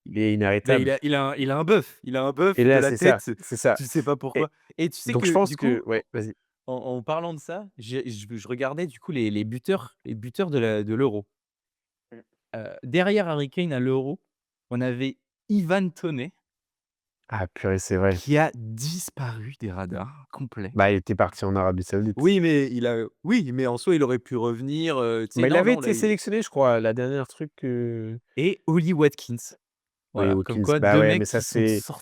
S2: Mais
S1: inarrêtable
S2: il a un bœuf, il a un
S1: et
S2: bœuf de
S1: là,
S2: la tête,
S1: c'est ça
S2: tu sais pas
S1: et
S2: pourquoi et tu sais
S1: donc je
S2: que
S1: pense
S2: du
S1: que
S2: coup,
S1: ouais, vas-y.
S2: en parlant de ça, je regardais du coup les buteurs de l'Euro.
S1: Mmh.
S2: Derrière Harry Kane à l'Euro, on avait Ivan Toney
S1: Ah purée, c'est vrai.
S2: qui a disparu des radars complets.
S1: Bah, il était parti en Arabie Saoudite.
S2: Oui, mais en soi, il aurait pu revenir, tu sais,
S1: Bah, il
S2: non,
S1: avait
S2: non, là,
S1: été sélectionné, je crois, la dernière truc,
S2: et Ollie Watkins.
S1: oui,
S2: Voilà, comme
S1: Watkins.
S2: quoi
S1: Bah,
S2: 2
S1: ouais, mais
S2: mecs qui sont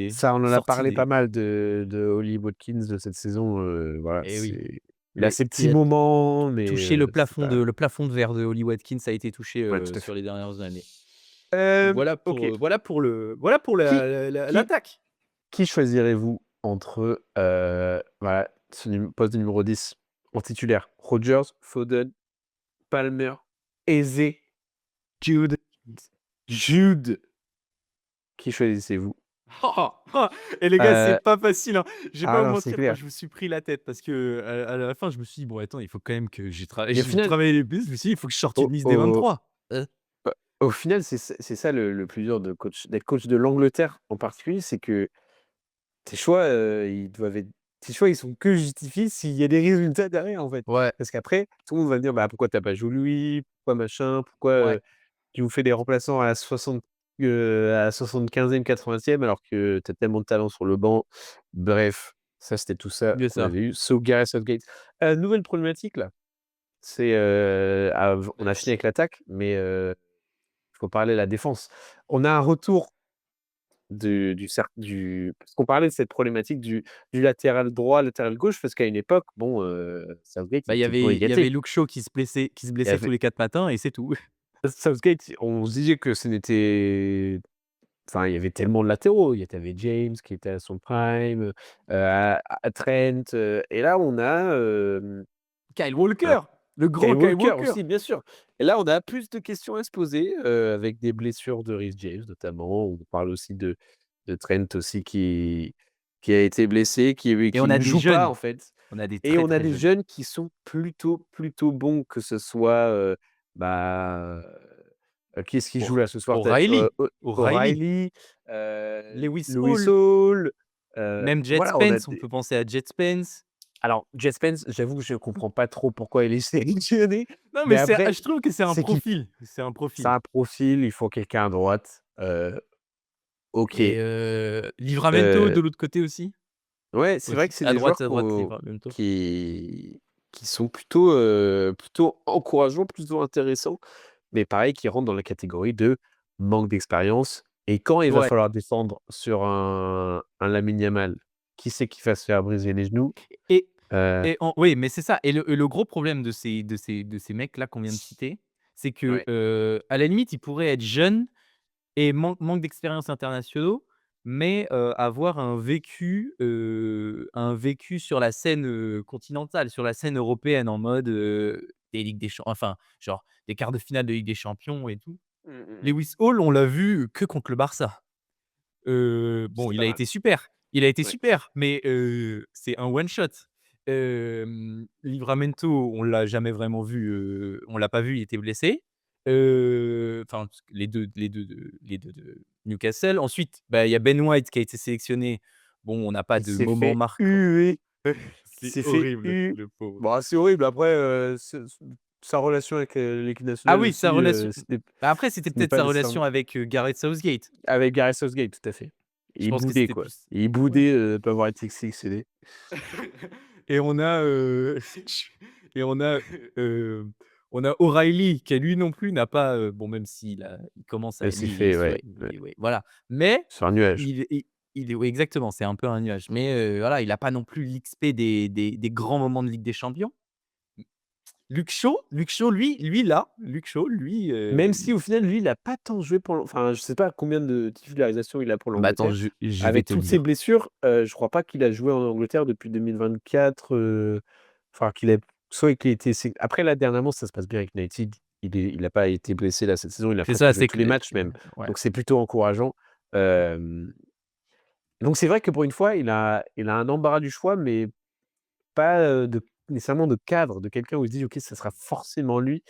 S1: ça, on en a
S2: sortis
S1: parlé pas
S2: des
S1: mal de Holly Watkins de cette saison, voilà,
S2: eh oui,
S1: c'est il a
S2: mais
S1: ses
S2: qui
S1: petits
S2: a
S1: moments, mais
S2: touché
S1: c'est pas
S2: le plafond de verre de Ollie Watkins a été touché,
S1: ouais, tout à
S2: sur
S1: fait.
S2: les dernières années.
S1: OK.
S2: Voilà pour
S1: Qui qui
S2: l'attaque.
S1: qui choisirez-vous entre, voilà, ce poste de numéro 10 en titulaire? Rodgers, Foden, Palmer, Eze,
S2: Jude.
S1: Jude? Qui choisissez-vous?
S2: Et les gars, c'est
S1: Heu,
S2: pas facile, hein. Je vais pas
S1: ah
S2: vous
S1: non, c'est
S2: mentir, moi,
S1: clair
S2: je me suis pris la tête parce que à la fin, je me suis dit: «Bon, attends, il faut quand même que
S1: et au
S2: j'ai
S1: final,
S2: travaillé les pistes». Je me suis dit: «Il faut que je sorte une
S1: au
S2: liste des
S1: au
S2: 23».
S1: bah, au final, c'est ça le plus dur d'être coach de l'Angleterre en particulier, c'est que tes choix, ils doivent être tes choix, ils sont que justifiés s'il y a des résultats derrière, en fait.
S2: Ouais,
S1: Parce qu'après, tout le monde va me dire: «Bah, pourquoi tu as pas joué lui? Pourquoi machin? Pourquoi,
S2: ouais,
S1: tu nous fais des remplaçants à la 75e, 80e alors que tu as tellement de talent sur le banc?» Bref, ça, c'était tout ça
S2: c'est
S1: qu'on
S2: ça.
S1: avait eu, sauf Gareth Southgate. Nouvelle problématique là, c'est, on a fini avec l'attaque, mais il faut parler de la défense. On a un retour parce qu'on parlait de cette problématique du latéral droit, latéral gauche, parce qu'à une époque, bon, Southgate, il
S2: Bah,
S1: était plutôt
S2: il y avait
S1: égaté.
S2: Luke Shaw qui se
S1: Il y
S2: blessait tous
S1: avait
S2: les 4 matins et c'est tout.
S1: Southgate, on se disait que ce n'était enfin, il y avait tellement de latéraux. Il y avait James qui était à son prime, Trent, et là, on a,
S2: Kyle
S1: un
S2: Walker, le
S1: Kyle
S2: grand Kyle
S1: Walker
S2: Walker.
S1: aussi, bien sûr. Et là, on a plus de questions à se poser, avec des blessures de Reece James notamment. On parle aussi de de Trent aussi qui a été blessé,
S2: Et on
S1: qui
S2: a
S1: ne
S2: des
S1: joue pas en
S2: jeunes,
S1: fait
S2: on a des
S1: et
S2: très,
S1: on a
S2: très
S1: des
S2: jeunes.
S1: jeunes qui sont plutôt bons, que ce soit, bah, qui est-ce qui joue
S2: Or
S1: là ce soir? Tu
S2: O'Reilly,
S1: O
S2: O'Reilly,
S1: O'Reilly,
S2: Lewis
S1: Lewis
S2: Hall,
S1: Hall,
S2: même Jet
S1: voilà, on a
S2: Spence, on
S1: des
S2: peut penser à Jet Spence.
S1: alors Jet Spence, j'avoue que je comprends pas trop pourquoi il est sélectionné,
S2: Non,
S1: mais
S2: mais
S1: après,
S2: je trouve que c'est un
S1: c'est qui
S2: profil, c'est un
S1: c'est
S2: profil.
S1: un profil, il faut quelqu'un à droite, OK,
S2: Et Livramento
S1: heu
S2: de l'autre côté aussi,
S1: ouais, c'est vrai
S2: aussi.
S1: que c'est
S2: À
S1: des
S2: droite,
S1: joueurs
S2: à droite, Livramento.
S1: qui sont plutôt encourageants, plutôt intéressants, mais pareil, qui rentrent dans la catégorie de manque d'expérience et quand il va
S2: Ouais.
S1: falloir descendre sur un Lamine Yamal, qui c'est qui va se faire briser les genoux?
S2: Et
S1: Heu,
S2: oui, mais c'est ça, et le gros problème de ces mecs-là qu'on vient de citer, c'est que,
S1: ouais,
S2: à la limite, ils pourraient être jeunes et manque d'expérience internationaux, mais avoir un vécu sur la scène, continentale, sur la scène européenne en mode, des ligues des champ enfin, genre des quarts de finale de Ligue des champions et tout.
S1: mmh.
S2: Lewis Hall, on l'a vu que contre le Barça. Bon,
S1: C'est
S2: il
S1: pas
S2: a
S1: mal.
S2: été super, il a été
S1: Ouais.
S2: super, mais c'est un one shot. Livramento, on l'a jamais vraiment vu, on l'a pas vu, il était blessé. Enfin, les 2 de Newcastle. Ensuite, bah, il y a Ben White qui a été sélectionné. Bon, on n'a pas
S1: Il
S2: de
S1: s'est
S2: moment
S1: fait
S2: marquant.
S1: huer. Il
S2: C'est
S1: s'est fait
S2: horrible, le pauvre.
S1: bah, c'est horrible après, sa relation avec, l'équipe
S2: Ah
S1: nationale
S2: oui, sa
S1: aussi,
S2: relation, bah, après, c'était
S1: ce n'est
S2: peut-être
S1: pas
S2: sa
S1: nécessairement
S2: relation avec, Gareth Southgate.
S1: avec Gareth Southgate, tout à fait.
S2: Je
S1: Il
S2: pense que
S1: boudait,
S2: c'était
S1: quoi.
S2: plus,
S1: Il
S2: ouais.
S1: boudait, de pas avoir été sélectionné.
S2: Et on a, et on a O'Reilly qui lui non plus n'a pas, bon, même il commence à
S1: Elle s'est
S2: lui, il est
S1: fait,
S2: sur
S1: ouais, ouais,
S2: il est ouais, voilà. Mais
S1: sur un nuage.
S2: il est, oui, exactement, c'est un peu un nuage. Mais voilà, il a pas non plus l'XP des grands moments de Ligue des Champions. Luke Shaw, Luke Shaw, lui,
S1: Même si au final, lui, il a pas tant joué pour enfin, je sais pas combien de titularisations il a pour
S2: bah, attends,
S1: l'Angleterre.
S2: je vais
S1: Avec
S2: te le
S1: toutes ses
S2: dire.
S1: blessures, je crois pas qu'il a joué en Angleterre depuis 2024, enfin qu'il ait soit qu'il ait été sé après là, dernièrement, ça se passe bien avec United. Il a pas été blessé là cette saison, il a
S2: C'est
S1: presque
S2: ça,
S1: joué
S2: c'est
S1: tous les
S2: que
S1: matchs même.
S2: ouais.
S1: Donc c'est plutôt encourageant. Hem, donc c'est vrai que pour une fois, il a un embarras du choix, mais pas, de nécessairement de cadre, de quelqu'un où il se dit: «OK, ça sera forcément lui».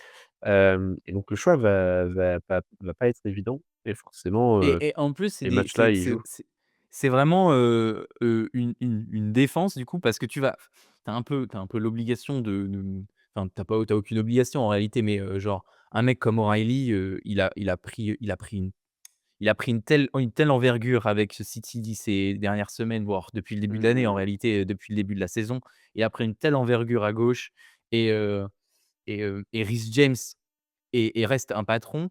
S1: Et donc le choix va pas être évident et forcément,
S2: Et en plus,
S1: les matchs-là, il joue.
S2: c'est vraiment, une défense du coup, parce que tu as un peu l'obligation enfin, tu as aucune obligation en réalité, mais genre un mec comme O'Reilly, il a pris une telle envergure avec ce City ces dernières semaines, voire depuis le début de
S1: Mmh
S2: l'année, en
S1: mh.
S2: réalité, depuis le début de la saison. Il a pris une telle envergure à gauche, et Reece James reste un patron,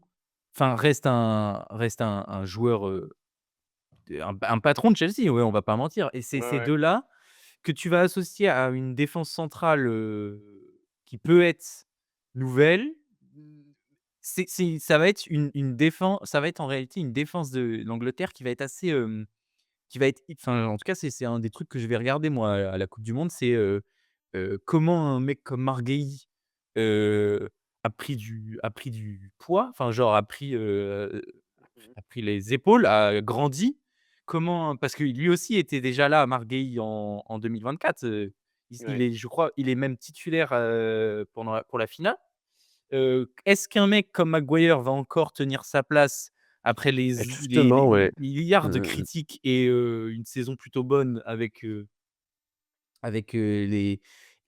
S2: enfin reste un joueur, un patron de Chelsea, ouais, on va pas mentir, et c'est
S1: Ouais,
S2: ces
S1: ouais.
S2: 2 là que tu vas associer à une défense centrale, qui peut être nouvelle. Mmh, ça va être ça va être en réalité une défense de l'Angleterre qui va être assez, qui va être enfin, en tout cas, c'est un des trucs que je vais regarder moi à la coupe du monde, c'est, comment un mec comme Marguehi, a pris du poids, enfin genre
S1: Mmh.
S2: a pris les épaules, a grandi. Comment, parce que lui aussi était déjà là à Marguehi en 2024, il
S1: Ouais.
S2: est, je crois, il est même titulaire, pour la finale. Est-ce qu'un mec comme Maguire va encore tenir sa place après
S1: Et
S2: les
S1: justement, ouais.
S2: milliards de
S1: Mmh mh.
S2: critiques et une saison plutôt bonne avec,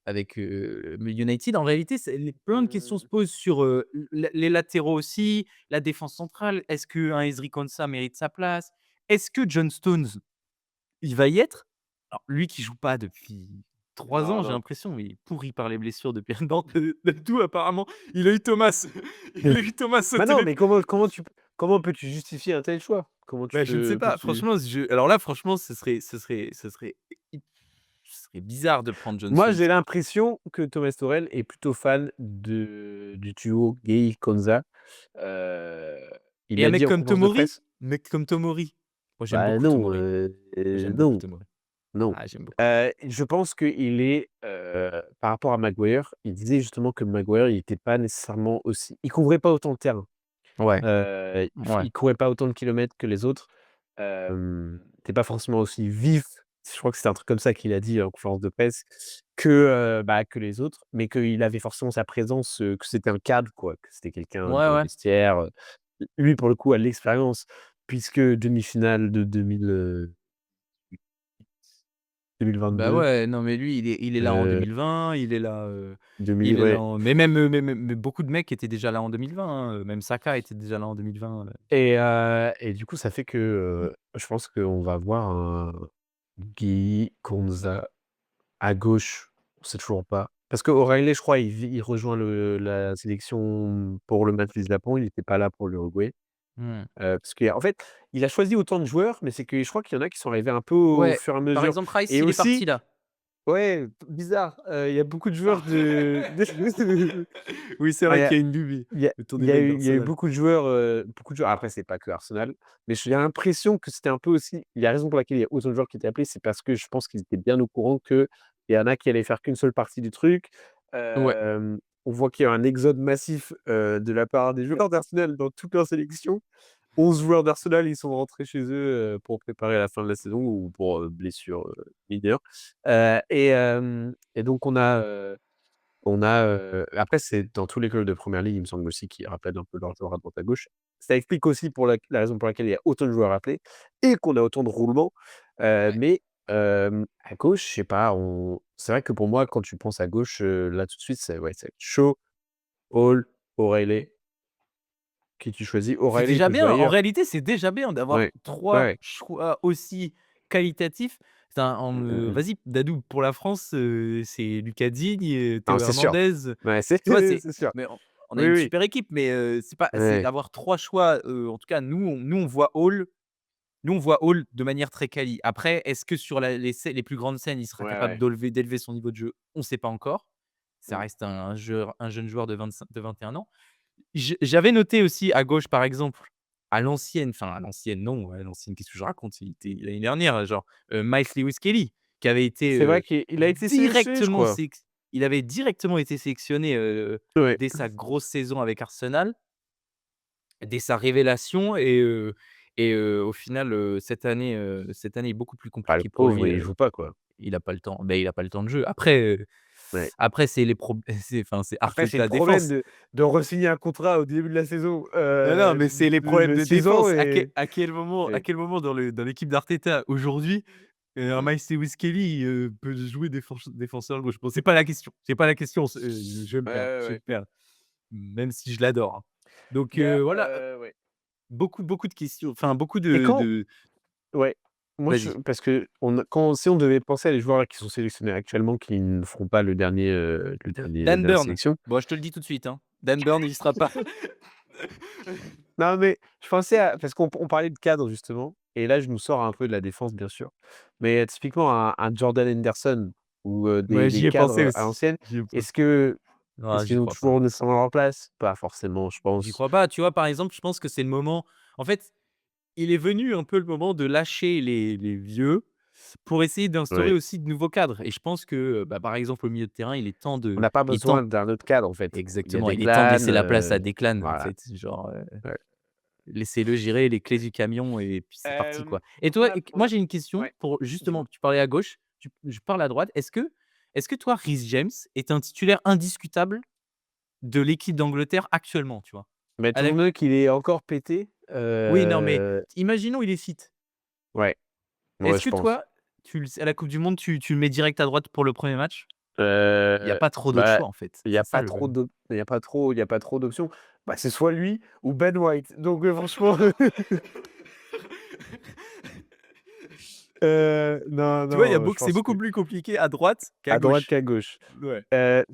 S2: United? En réalité, plein de questions se
S1: Mmh.
S2: posent sur, les latéraux aussi, la défense centrale. Est-ce qu'un Ezri Konsa mérite sa place? Est-ce que John Stones, il va y être? Alors lui qui joue pas depuis 3
S1: Non,
S2: ans, j'ai
S1: non.
S2: l'impression, il est pourri par les blessures depuis Nantes, d'où apparemment il a eu Thomas, il a eu Thomas
S1: Bah, non,
S2: Sotolen.
S1: mais comment peux-tu justifier un tel choix?
S2: Bah, je ne sais pas,
S1: Peux-tu
S2: franchement, alors là, franchement, ce serait bizarre de prendre John
S1: moi,
S2: Stones.
S1: j'ai l'impression que Thomas Tuchel est plutôt fan du duo Gueye-Konsa. Heu, il
S2: Et un
S1: l'a
S2: mec
S1: dit en
S2: comme
S1: conférence de
S2: Tomori?
S1: presse.
S2: Moi j'aime
S1: Bah,
S2: beaucoup
S1: non,
S2: Tomori. J'aime beaucoup
S1: non,
S2: Tomori.
S1: non.
S2: Ah, j'aime beaucoup.
S1: Je pense qu'il est, par rapport à Maguire, il disait justement que Maguire, il était pas nécessairement aussi il couvrait pas autant de terrain.
S2: Ouais,
S1: Il
S2: ouais.
S1: courait pas autant de kilomètres que les autres. Hem était pas forcément aussi vif, je crois que c'était un truc comme ça qu'il a dit en conférence de presse, que les autres, mais qu'il avait forcément sa présence, que c'était un cadre quoi, que c'était quelqu'un
S2: Ouais,
S1: dans le
S2: ouais.
S1: vestiaire, lui pour le coup a l'expérience puisque demi-finale de 2022,
S2: Bah, ouais, non, mais lui, il est là en
S1: heu,
S2: 2020, il est là,
S1: 2000
S2: il est là
S1: ouais
S2: en mais même beaucoup de mecs étaient déjà là en 2020, hein, même Saka était déjà là en 2020.
S1: et du coup ça fait que, je pense qu'on va avoir un Guy Konza à gauche, on sait toujours pas. Parce qu'Oreilly, je crois, il rejoint la sélection pour le match du Japon, il était pas là pour l'Uruguay.
S2: Mmh.
S1: Parce qu'en fait, il a choisi autant de joueurs, mais c'est que je crois qu'il y en a qui sont arrivés un peu au
S2: Ouais,
S1: fur et à
S2: par
S1: mesure
S2: exemple, Rice,
S1: et
S2: il est parti
S1: aussi
S2: là.
S1: ouais, bizarre, il y a beaucoup de joueurs de
S2: Oui, c'est
S1: enfin,
S2: vrai qu'il y a une lubie
S1: il y a
S2: autour
S1: il
S2: des
S1: y a
S2: mecs
S1: eu il y a eu
S2: d'Arsenal.
S1: beaucoup de joueurs après c'est pas que Arsenal, mais j'ai l'impression que c'était un peu aussi la raison pour laquelle il y a autant de joueurs qui étaient appelés, c'est parce que je pense qu'ils étaient bien au courant qu'il y en a qui allaient faire qu'une seule partie du truc.
S2: Ouais,
S1: On voit qu'il y a un exode massif, de la part des joueurs d'Arsenal dans toute leur sélection. 11 joueurs d'Arsenal, ils sont rentrés chez eux, pour préparer la fin de la saison ou pour, blessure, mineure, et donc après c'est dans tous les clubs de première ligue, il me semble aussi qu'ils rappellent un peu leurs joueurs à droite à gauche. Ça explique aussi pour la raison pour laquelle il y a autant de joueurs appelés et qu'on a autant de roulements,
S2: ouais.
S1: mais à gauche, je sais pas, on c'est vrai que pour moi, quand tu penses à gauche, là tout de suite, c'est ouais, c'est Shaw, Hall, O'Reilly. Qui tu choisis?
S2: C'est
S1: O'Reilly, il
S2: déjà
S1: peut jouer
S2: bien. En
S1: ailleurs.
S2: réalité, c'est déjà bien d'avoir
S1: Ouais, ouais,
S2: 3
S1: ouais.
S2: choix aussi qualitatifs. Enfin,
S1: Mmh, mmh mh.
S2: vas-y, Dadou, pour la France, c'est Lucas Digne,
S1: Non,
S2: Théo
S1: c'est sûr.
S2: Hernandez.
S1: Ouais, c'est
S2: Tu vois? C'est
S1: c'est sûr.
S2: mais on a
S1: Oui,
S2: une
S1: oui.
S2: super équipe, mais c'est
S1: Ouais.
S2: d'avoir 3 choix, en tout cas, nous, on voit Hall de manière très quali. Après, est-ce que sur les plus grandes scènes, il sera
S1: Ouais,
S2: capable
S1: ouais.
S2: d'élever son niveau de jeu? On ne sait pas encore. Ça
S1: Mmh.
S2: reste un jeune joueur de 21 ans. J'avais noté aussi à gauche, par exemple, à l'ancienne, enfin à l'ancienne, non, à l'ancienne, qu'est-ce que je raconte? Il était l'année dernière, genre, Miles Lewis Kelly, qui avait été,
S1: C'est vrai qu'il a été sélectionné, je
S2: directement
S1: crois.
S2: sélex il avait directement été sélectionné,
S1: Ouais.
S2: dès sa grosse saison avec Arsenal, dès sa révélation au final, cette année est beaucoup plus
S1: Bah, le
S2: compliquée pour
S1: pauvre,
S2: lui,
S1: il joue pas, quoi.
S2: il a pas le temps. Il a pas le temps de jeu. Après,
S1: Ouais.
S2: c'est les prob c'est
S1: Après, c'est le
S2: Arteta
S1: problème
S2: défense.
S1: de re-signer un contrat au début de la saison,
S2: Non, non, mais c'est les problèmes
S1: de
S2: de
S1: 6 ans
S2: défense.
S1: et
S2: À
S1: ouais.
S2: quel moment dans l'équipe d'Arteta aujourd'hui, un
S1: Mmh.
S2: Miles Lewis Kelly, peut jouer défenseur gauche? Bon, c'est pas la question, c'est pas la question,
S1: Ouais, ouais,
S2: je me
S1: ouais.
S2: perds, même si je l'adore, hein. Donc
S1: Il y a,
S2: voilà,
S1: ouais.
S2: beaucoup de questions, enfin beaucoup
S1: Et quand
S2: de
S1: ouais, moi je
S2: vas-y.
S1: parce qu'on a quand si on devait penser à les joueurs là qui sont sélectionnés actuellement qui ne feront pas la
S2: Dan
S1: dernière
S2: Burn,
S1: sélection.
S2: bon, je te le dis tout de suite, hein, Dan Burn, il y sera pas.
S1: Non, mais je pensais à parce qu'on parlait de cadre justement et là je nous sors un peu de la défense bien sûr, mais typiquement un Jordan Henderson ou
S2: Ouais,
S1: des
S2: j'y ai pensé
S1: cadres à
S2: aussi,
S1: l'ancienne,
S2: j'y ai pensé.
S1: est-ce que
S2: Non,
S1: est-ce qu'ils
S2: j'y
S1: ont
S2: crois pas.
S1: toujours nécessairement leur place? Pas forcément, je
S2: J'y
S1: pense.
S2: crois pas. Tu vois, par exemple, je pense que c'est le moment en fait, il est venu un peu le moment de lâcher les vieux pour essayer d'instaurer
S1: Ouais.
S2: aussi de nouveaux cadres et je pense que, bah, par exemple, au milieu de terrain,
S1: On n'a pas
S2: il est temps
S1: besoin d'un autre cadre en fait. Il y a
S2: exactement, il est temps de
S1: Declan,
S2: laisser la place à Declan, en
S1: voilà,
S2: fait, genre,
S1: ouais.
S2: laissez-le gérer les clés du camion et puis c'est parti, quoi. Et toi,
S1: On
S2: moi,
S1: a
S2: j'ai une question
S1: ouais,
S2: pour
S1: dis-moi?
S2: justement, tu parlais à gauche, je parle à droite. Est-ce que toi, Reece James est un titulaire indiscutable de l'équipe d'Angleterre actuellement, tu vois? À
S1: Mettons
S2: la
S1: le qu'il est encore pété,
S2: Oui, non, mais imaginons il est fit.
S1: ouais, ouais,
S2: Est-ce
S1: je
S2: que
S1: pense.
S2: toi, à la coupe du monde, tu le mets direct à droite pour le premier match? Il y a
S1: Heu,
S2: pas trop d'autres
S1: bah,
S2: choix, en fait. C'est ça le
S1: il y a pas trop d'options. Bah, c'est soit lui ou Ben White. Donc, franchement, non,
S2: Tu vois, il y a
S1: non, je
S2: c'est
S1: pense que
S2: beaucoup plus compliqué à droite qu'à
S1: à droite
S2: gauche.
S1: qu'à gauche.
S2: Ouais.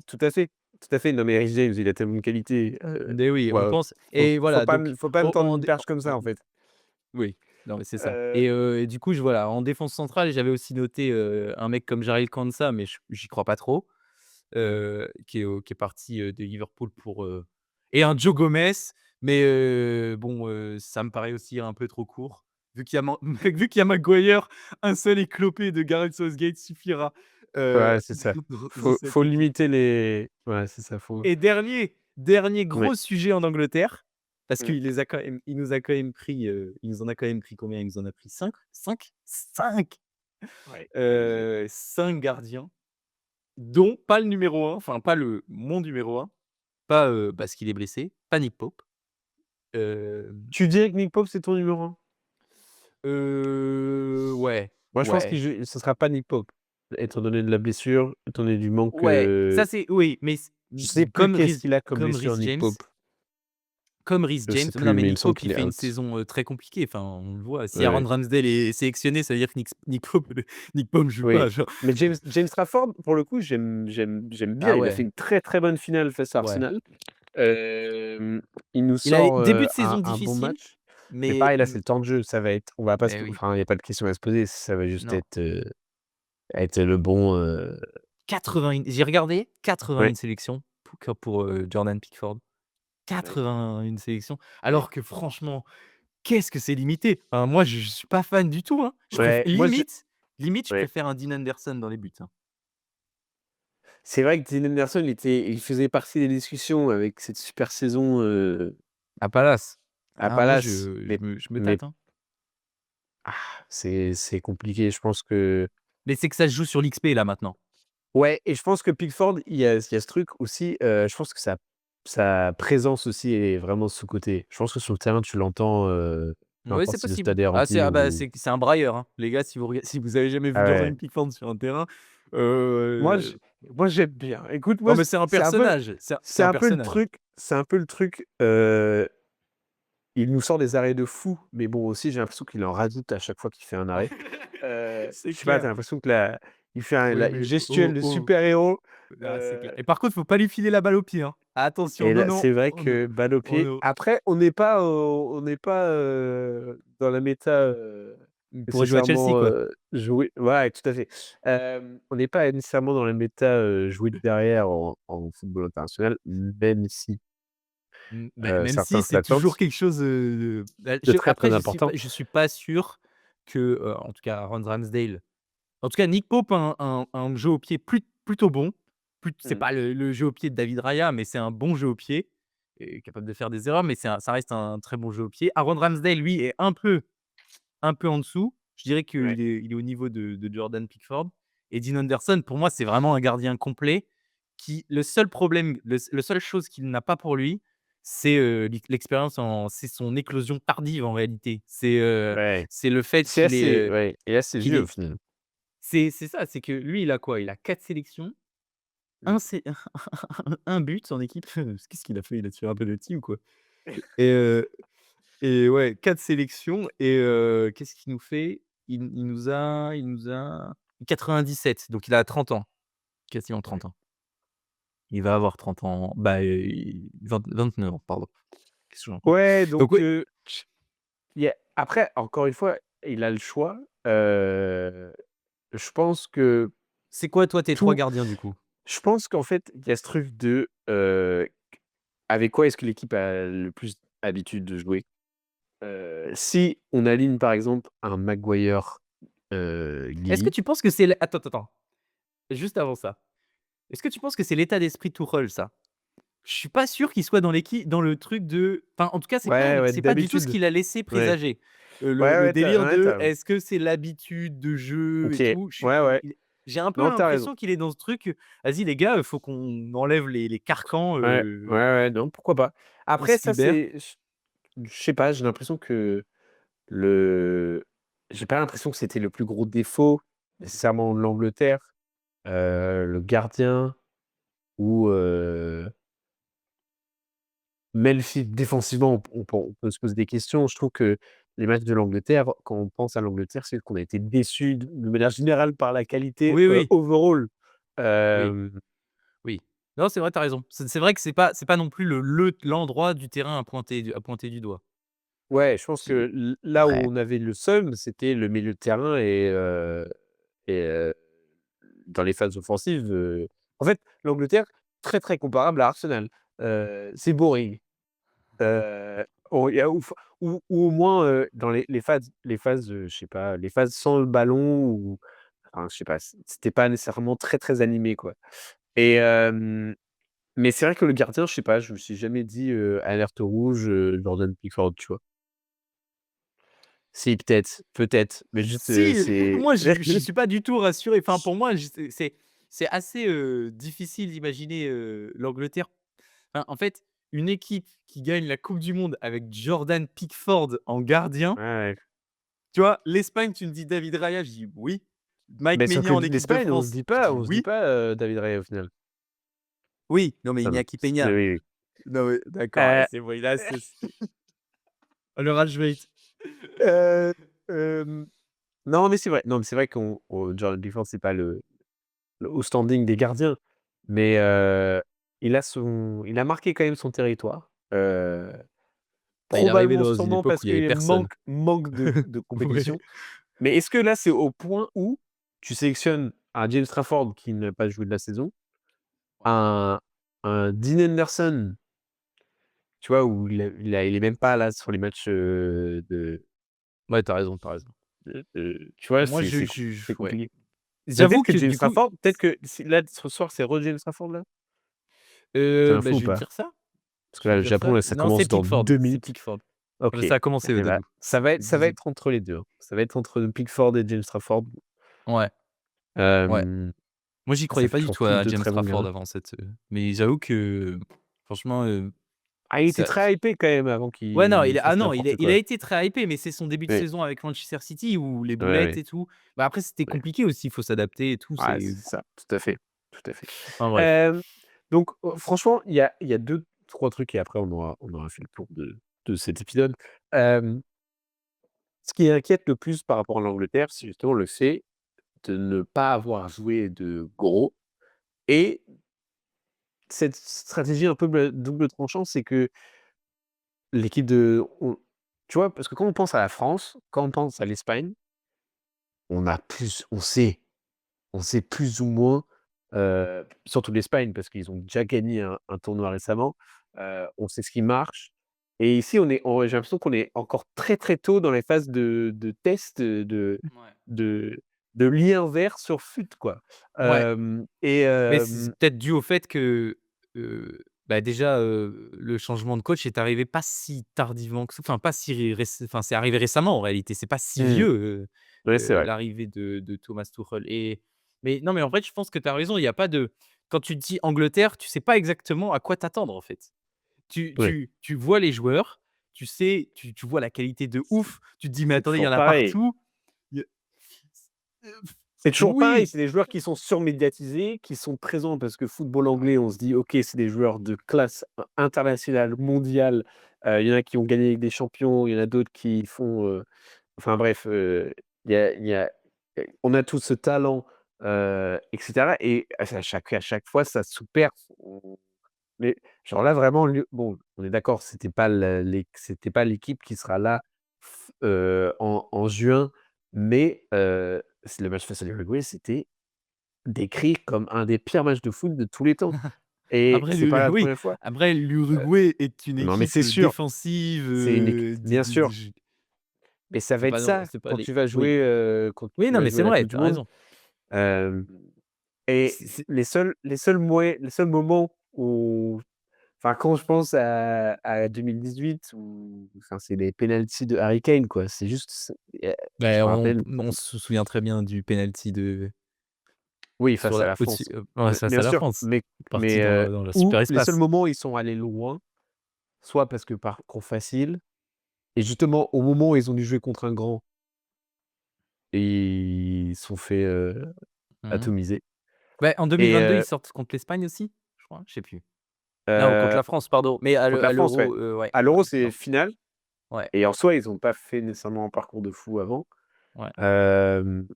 S1: Tout à fait, tout à fait. Non, mais Reece James, il a tellement de qualité,
S2: Mais oui, on
S1: waouh,
S2: pense et voilà, donc
S1: faut pas me
S2: au
S1: tendre
S2: en
S1: une
S2: dé
S1: perche comme
S2: en
S1: ça, en fait.
S2: oui, non, mais c'est ça
S1: Heu,
S2: et du coup, voilà, en défense centrale, j'avais aussi noté, un mec comme Jarell Quansah, mais j'y crois pas trop, qui est parti, de Liverpool et un Joe Gomez, mais bon, ça me paraît aussi un peu trop court. Vu qu'il y a Man vu qu'il y a Maguire, un seul éclopé de Gareth Southgate suffira,
S1: ouais, c'est ça.
S2: dans cette
S1: Faut
S2: équipe.
S1: limiter les ouais, c'est ça, faut
S2: Et dernier
S1: ouais.
S2: gros sujet en Angleterre, Parce
S1: Mmh.
S2: qu'il nous a quand même pris, il nous en a quand même pris combien? Il nous en a pris 5, 5, 5,
S1: Ouais, abusé.
S2: 5 gardiens, dont pas le numéro 1, enfin pas mon numéro 1, pas, parce qu'il est blessé, pas Nick Pope. Hem,
S1: Tu dirais que Nick Pope, c'est ton numéro 1?
S2: ouais,
S1: Moi, je pense
S2: ouais,
S1: qu'il joue ce sera pas Nick Pope, étant donné de la blessure, étant donné du manque,
S2: ouais, ça c'est oui, mais
S1: je sais plus qu'est-ce qu'il a comme
S2: Comme
S1: blessure
S2: Reece
S1: Nick
S2: James
S1: Pope.
S2: Comme Reece
S1: Je
S2: James,
S1: sais
S2: non
S1: plus,
S2: mais
S1: mais il me
S2: Nick
S1: semble
S2: Pope, il
S1: qu'il est
S2: fait une
S1: out.
S2: saison, très compliquée, enfin, on le voit. Si
S1: Ouais,
S2: Aaron
S1: ouais.
S2: Ramsdale est sélectionné, ça veut dire que Nick Pope Nick Pope joue
S1: Oui,
S2: pas, genre.
S1: mais James Trafford, pour le coup, j'aime bien.
S2: Ah
S1: Il a fait
S2: ouais,
S1: une très, très bonne finale face à
S2: ouais.
S1: Arsenal. Il nous
S2: Il a
S1: sort,
S2: début de
S1: un
S2: saison
S1: bon
S2: difficile,
S1: match, mais
S2: mais
S1: pareil, là, c'est le temps de jeu. Ça va être on va pas se
S2: beh,
S1: po
S2: oui,
S1: enfin, il y a pas de question à se poser. Ça va juste
S2: non.
S1: être le bon,
S2: 81 j'ai regardé
S1: ouais,
S2: 81 sélections pour, Jordan Pickford.
S1: ouais,
S2: 81 sélections,
S1: ouais.
S2: alors que franchement, qu'est-ce que c'est limité! Enfin, moi, je suis pas fan du tout, hein. Je préf
S1: Ouais, moi,
S2: limite, je
S1: ouais.
S2: préfère un Dean Henderson dans les buts, hein.
S1: C'est vrai que Dean Henderson, il faisait partie des discussions avec cette super saison,
S2: À Palace.
S1: à
S2: Ah moi,
S1: Palace,
S2: je me
S1: mais
S2: tâte, hein.
S1: ah, c'est compliqué. Je pense que
S2: Mais c'est que ça se joue sur l'XP là, maintenant.
S1: ouais, et je pense que Pickford, il y a ce truc aussi, je pense que sa présence aussi est vraiment sous-cotée. Je pense que sur le terrain, tu l'entends, peu
S2: Oui, c'est
S1: importe si le
S2: possible.
S1: stade est rempli
S2: Bah,
S1: ou
S2: c'est un brailleur, hein. Les gars, si vous avez jamais
S1: ah
S2: vu
S1: ouais.
S2: Jordan Pickford sur un terrain,
S1: Moi, j moi, j'aime bien. Écoute,
S2: non,
S1: moi,
S2: mais c'est un
S1: c'est un peu
S2: personnage, c'est un personnage.
S1: c'est un peu le truc, il nous sort des arrêts de fou, mais bon, aussi, j'ai l'impression qu'il en rajoute à chaque fois qu'il fait un arrêt.
S2: C'est
S1: Je sais pas, tu
S2: clair.
S1: as l'impression que la il fait un
S2: Oui,
S1: la une
S2: mais
S1: gestuelle de super héros,
S2: ah, c'est clair et par contre, faut pas lui filer la balle au pied, hein. Attention,
S1: et
S2: non,
S1: là,
S2: non,
S1: c'est vrai que balle au
S2: on
S1: pied.
S2: ne
S1: Après, on n'est pas, dans la méta,
S2: il pourrait jouer à Chelsea,
S1: nécessairement,
S2: quoi.
S1: jouer ouais, tout à fait. On n'est pas nécessairement dans la méta, jouer de derrière en football international, même si,
S2: Même
S1: certains
S2: si
S1: se
S2: c'est
S1: la
S2: toujours
S1: tentent,
S2: quelque chose, bah,
S1: de très, très important.
S2: je suis pas sûr que, en tout cas Aaron Ramsdale en tout cas Nick Pope a un jeu au pied plutôt bon. C'est
S1: Mmh.
S2: pas le jeu au pied de David Raya, mais c'est un bon jeu au pied et capable de faire des erreurs, mais ça reste un très bon jeu au pied. Aaron Ramsdale, lui, est un peu en dessous. Je dirais
S1: Ouais.
S2: il est au niveau de Jordan Pickford et Dean Henderson, pour moi, c'est vraiment un gardien complet qui le seul problème, le seule chose qu'il n'a pas pour lui, c'est, l'expérience c'est son éclosion tardive en réalité.
S1: Ouais.
S2: C'est le fait
S1: C'est assez ouais, et assez
S2: qu'il
S1: vieux au
S2: est
S1: final.
S2: c'est ça, c'est que lui, il a quoi? Il a 4 sélections,
S1: Mmh.
S2: un sé 1 but en équipe. Qu'est-ce qu'il a fait? Il a tué un penalty ou quoi? Et ouais, 4 sélections et qu'est-ce qu'il nous fait? Il nous a 97, donc il a 30 ans, quasiment
S1: Ouais.
S2: 30 ans. Il va avoir 30 ans, bah, 29 ans, pardon. Qu'est-ce que je raconte?
S1: Ouais,
S2: Donc
S1: donc
S2: oui,
S1: il y a après, encore une fois, il a le choix. Je pense que
S2: c'est quoi toi tes 3
S1: tout
S2: gardiens du coup?
S1: je pense qu'en fait, il y a ce truc de, avec quoi est-ce que l'équipe a le plus habitude de jouer? Si on aligne par exemple un Maguire,
S2: Est-ce que
S1: Guéhi,
S2: tu penses que c'est l attends, attends, attends, juste avant ça, est-ce que tu penses que c'est l'état d'esprit de Tuchel ça? Je suis pas sûr qu'il soit dans le truc de enfin, en tout cas,
S1: ouais, ouais,
S2: c'est pas du tout ce
S1: d'habitude.
S2: qu'il a laissé
S1: Ouais.
S2: présager.
S1: Ouais,
S2: Le
S1: ouais, tu
S2: délire
S1: ouais, tu
S2: de:
S1: raison.
S2: «Est-ce que c'est l'habitude de jeu
S1: OK.
S2: et tout?» je suis
S1: Ouais, ouais.
S2: j'ai un peu
S1: Non, tu as raison.
S2: l'impression qu'il est dans ce truc, «Vas-y les gars, faut qu'on enlève les carcans,
S1: Ouais, ouais, ouais, non, pourquoi pas.
S2: on
S1: Après
S2: se
S1: ça,
S2: libère».
S1: c'est je sais pas, j'ai l'impression que le j'ai pas l'impression que c'était le plus gros défaut nécessairement de l'Angleterre, le gardien ou, même si défensivement on peut se poser des questions. Je trouve que les matchs de l'Angleterre, quand on pense à l'Angleterre, c'est qu'on a été déçus de manière générale par la qualité,
S2: Oui, oui,
S1: overall.
S2: oui,
S1: Hem,
S2: oui. Non, c'est vrai, tu as raison. C'est vrai que c'est pas non plus l'endroit du terrain à pointer du doigt.
S1: ouais, je pense
S2: C'est
S1: que là où
S2: après
S1: on avait le seum, c'était le milieu de terrain et dans les phases offensives, en fait, l'Angleterre, très, très comparable à Arsenal. C'est boring. On il y a ou au moins, dans les phases, je sais pas, les phases sans le ballon ou enfin, je sais pas, c'était pas nécessairement très, très animé, quoi et Mais c'est vrai que le gardien, je sais pas, je me suis jamais dit, alerte rouge, Jordan Pickford, tu vois? Si peut-être, mais juste,
S2: Si,
S1: c'est
S2: moi je suis pas du tout rassuré. Enfin pour moi, je c'est assez, difficile d'imaginer, l'Angleterre enfin, en fait, une équipe qui gagne la coupe du monde avec Jordan Pickford en gardien,
S1: ouais, ouais.
S2: tu vois? L'Espagne, tu me dis David Raya, je dis: «Oui». Mike
S1: Mais sauf que
S2: Maignan en équipe de
S1: l'Espagne,
S2: France, je dis:
S1: on se dit
S2: «Oui».
S1: pas, David Raya au final.
S2: Oui, non mais
S1: Ça non,
S2: Iñaki Peña.
S1: oui, oui.
S2: Non mais d'accord, ouais,
S1: Heu,
S2: c'est bon, il a ce le rage bait.
S1: heu, hem, non, mais c'est vrai. Non, mais c'est vrai qu'on Jordan Pickford, c'est pas le haut standing des gardiens, mais il a marqué quand même son territoire,
S2: Bah, il est arrivé
S1: probablement,
S2: dans une
S1: sûrement
S2: époque
S1: parce
S2: où il y avait
S1: qu'il
S2: personne.
S1: manque de
S2: Ouais.
S1: compétition. Mais est-ce que là, c'est au point où tu sélectionnes un James Trafford qui n'a pas joué de la saison, un Dean Henderson, tu vois? Où il est même pas là sur les matchs, de
S2: Ouais, tu as raison, tu as raison.
S1: tu vois?
S2: Moi
S1: C'est
S2: ouais.
S1: compliqué. Mais
S2: J'avoue
S1: peut-être que
S2: que
S1: James
S2: du coup
S1: Trafford, peut-être que si là, ce soir, c'est James Trafford, là? Tu
S2: bah,
S1: info ou
S2: je vais te
S1: pas?
S2: dire ça.
S1: Parce que
S2: Je vais
S1: là,
S2: te
S1: le
S2: dire
S1: Japon,
S2: ça.
S1: là, ça
S2: Non, c'est
S1: commence dans
S2: Pickford,
S1: 2
S2: c'est
S1: minutes.
S2: Pickford.
S1: OK.
S2: Ça a commencé
S1: Et
S2: au
S1: bah,
S2: début.
S1: ça va
S2: Dis
S1: être entre les 2, hein. Ça va être entre Pickford et James Trafford.
S2: ouais, ouais.
S1: Hem,
S2: Moi, j'y
S1: Ça
S2: croyais
S1: fait
S2: pas du
S1: toujours
S2: tout
S1: tous
S2: à
S1: 2
S2: James
S1: très bons
S2: Trafford
S1: gardiens.
S2: avant mais j'avoue que franchement,
S1: Ah, il était
S2: ça
S1: très hypé quand même avant
S2: ouais, non,
S1: qu'il fasse
S2: non,
S1: n'importe
S2: il a
S1: quoi.
S2: été très hypé, mais c'est son début de
S1: Ouais,
S2: saison avec Manchester City où les
S1: ouais,
S2: boulettes
S1: ouais,
S2: et tout. Bah, après, c'était
S1: ouais.
S2: compliqué aussi, il faut s'adapter et tout,
S1: Ouais,
S2: c'est
S1: c'est ça, tout à fait, tout à fait.
S2: enfin bref.
S1: Hem, donc franchement, il y a 2-3 trucs et après on aura fait le tour de cet épisode. Hem, Ce qui inquiète le plus par rapport à l'Angleterre, c'est justement le fait de ne pas avoir joué de gros et cette stratégie un peu double tranchant, c'est que l'équipe de on tu vois? Parce que quand on pense à la France, quand on pense à l'Espagne, on sait plus ou moins, surtout l'Espagne parce qu'ils ont déjà gagné un tournoi récemment, on sait ce qui marche et ici j'ai l'impression qu'on est encore très, très tôt dans les phases de test,
S2: Ouais.
S1: de de lien vert sur FUT quoi.
S2: Ouais.
S1: Et
S2: Mais c'est peut-être dû au fait que, bah, déjà, le changement de coach est arrivé pas si tardivement que ça, enfin pas si enfin c'est arrivé récemment en réalité, c'est pas si
S1: mmh,
S2: vieux,
S1: ouais, c'est vrai.
S2: l'arrivée de Thomas Tuchel mais non, mais en fait, je pense que tu as raison, il y a pas de quand tu dis Angleterre, tu sais pas exactement à quoi t'attendre en fait.
S1: Ouais,
S2: Tu vois les joueurs, tu sais, tu vois la qualité de ouf, tu te dis: «Mais
S1: c'est
S2: attendez, il y
S1: toujours
S2: en a
S1: pareil.
S2: partout». Il y a
S1: C'est toujours pareil,
S2: oui,
S1: c'est des joueurs qui sont surmédiatisés, qui sont présents parce que football anglais, on se dit: «OK, c'est des joueurs de classe internationale, mondiale». Il y en a qui ont gagné avec des champions, il y en a d'autres qui font, enfin bref, il y a on a tous ce talent, et cetera et à chaque fois, ça sous-perf. Mais genre là, vraiment, bon, on est d'accord, c'était pas l'équipe qui sera là en juin, mais c'est le match face à l'Uruguay, c'était décrit comme un des pires matchs de foot de tous les temps et
S2: après
S1: c'est pas la
S2: oui,
S1: première fois.
S2: après
S1: Heu,
S2: l'Uruguay est une
S1: non, mais
S2: équipe,
S1: c'est sûr,
S2: défensive,
S1: c'est une équipe bien sûr, mais ça va être ça
S2: c'est pas
S1: quand
S2: les
S1: tu vas
S2: oui.
S1: jouer,
S2: Oui, non, mais c'est
S1: la
S2: vrai,
S1: coupe
S2: tu
S1: du
S2: as
S1: monde.
S2: raison.
S1: Hem Et
S2: C'est
S1: les seuls moments où enfin, quand je pense à 2018 où enfin, c'est les penaltys de Harry Kane, quoi. C'est juste je
S2: bah,
S1: me rappelle
S2: on se souvient très bien du penalty de
S1: oui,
S2: sur
S1: face à
S2: la
S1: la
S2: au-dessus,
S1: France.
S2: ouais, face
S1: Bien
S2: à la
S1: sûr,
S2: France, parti
S1: mais
S2: dans le
S1: où
S2: super
S1: les seuls
S2: espace.
S1: moments où ils sont allés loin, soit parce que parcours facile et justement au moment où ils ont dû jouer contre un grand, ils se sont fait,
S2: Mmh.
S1: atomiser
S2: Bah, en
S1: et
S2: 2022, ils sortent contre l'Espagne aussi, je crois? Je sais plus. Non, contre
S1: heu,
S2: la France, pardon, mais
S1: contre la
S2: à
S1: France, ouais.
S2: l'Euro, ouais,
S1: À
S2: ouais,
S1: l'Euro, c'est
S2: non,
S1: finale
S2: ouais,
S1: et en soi, ils ont pas fait nécessairement un parcours de fou avant.
S2: ouais.
S1: Hem,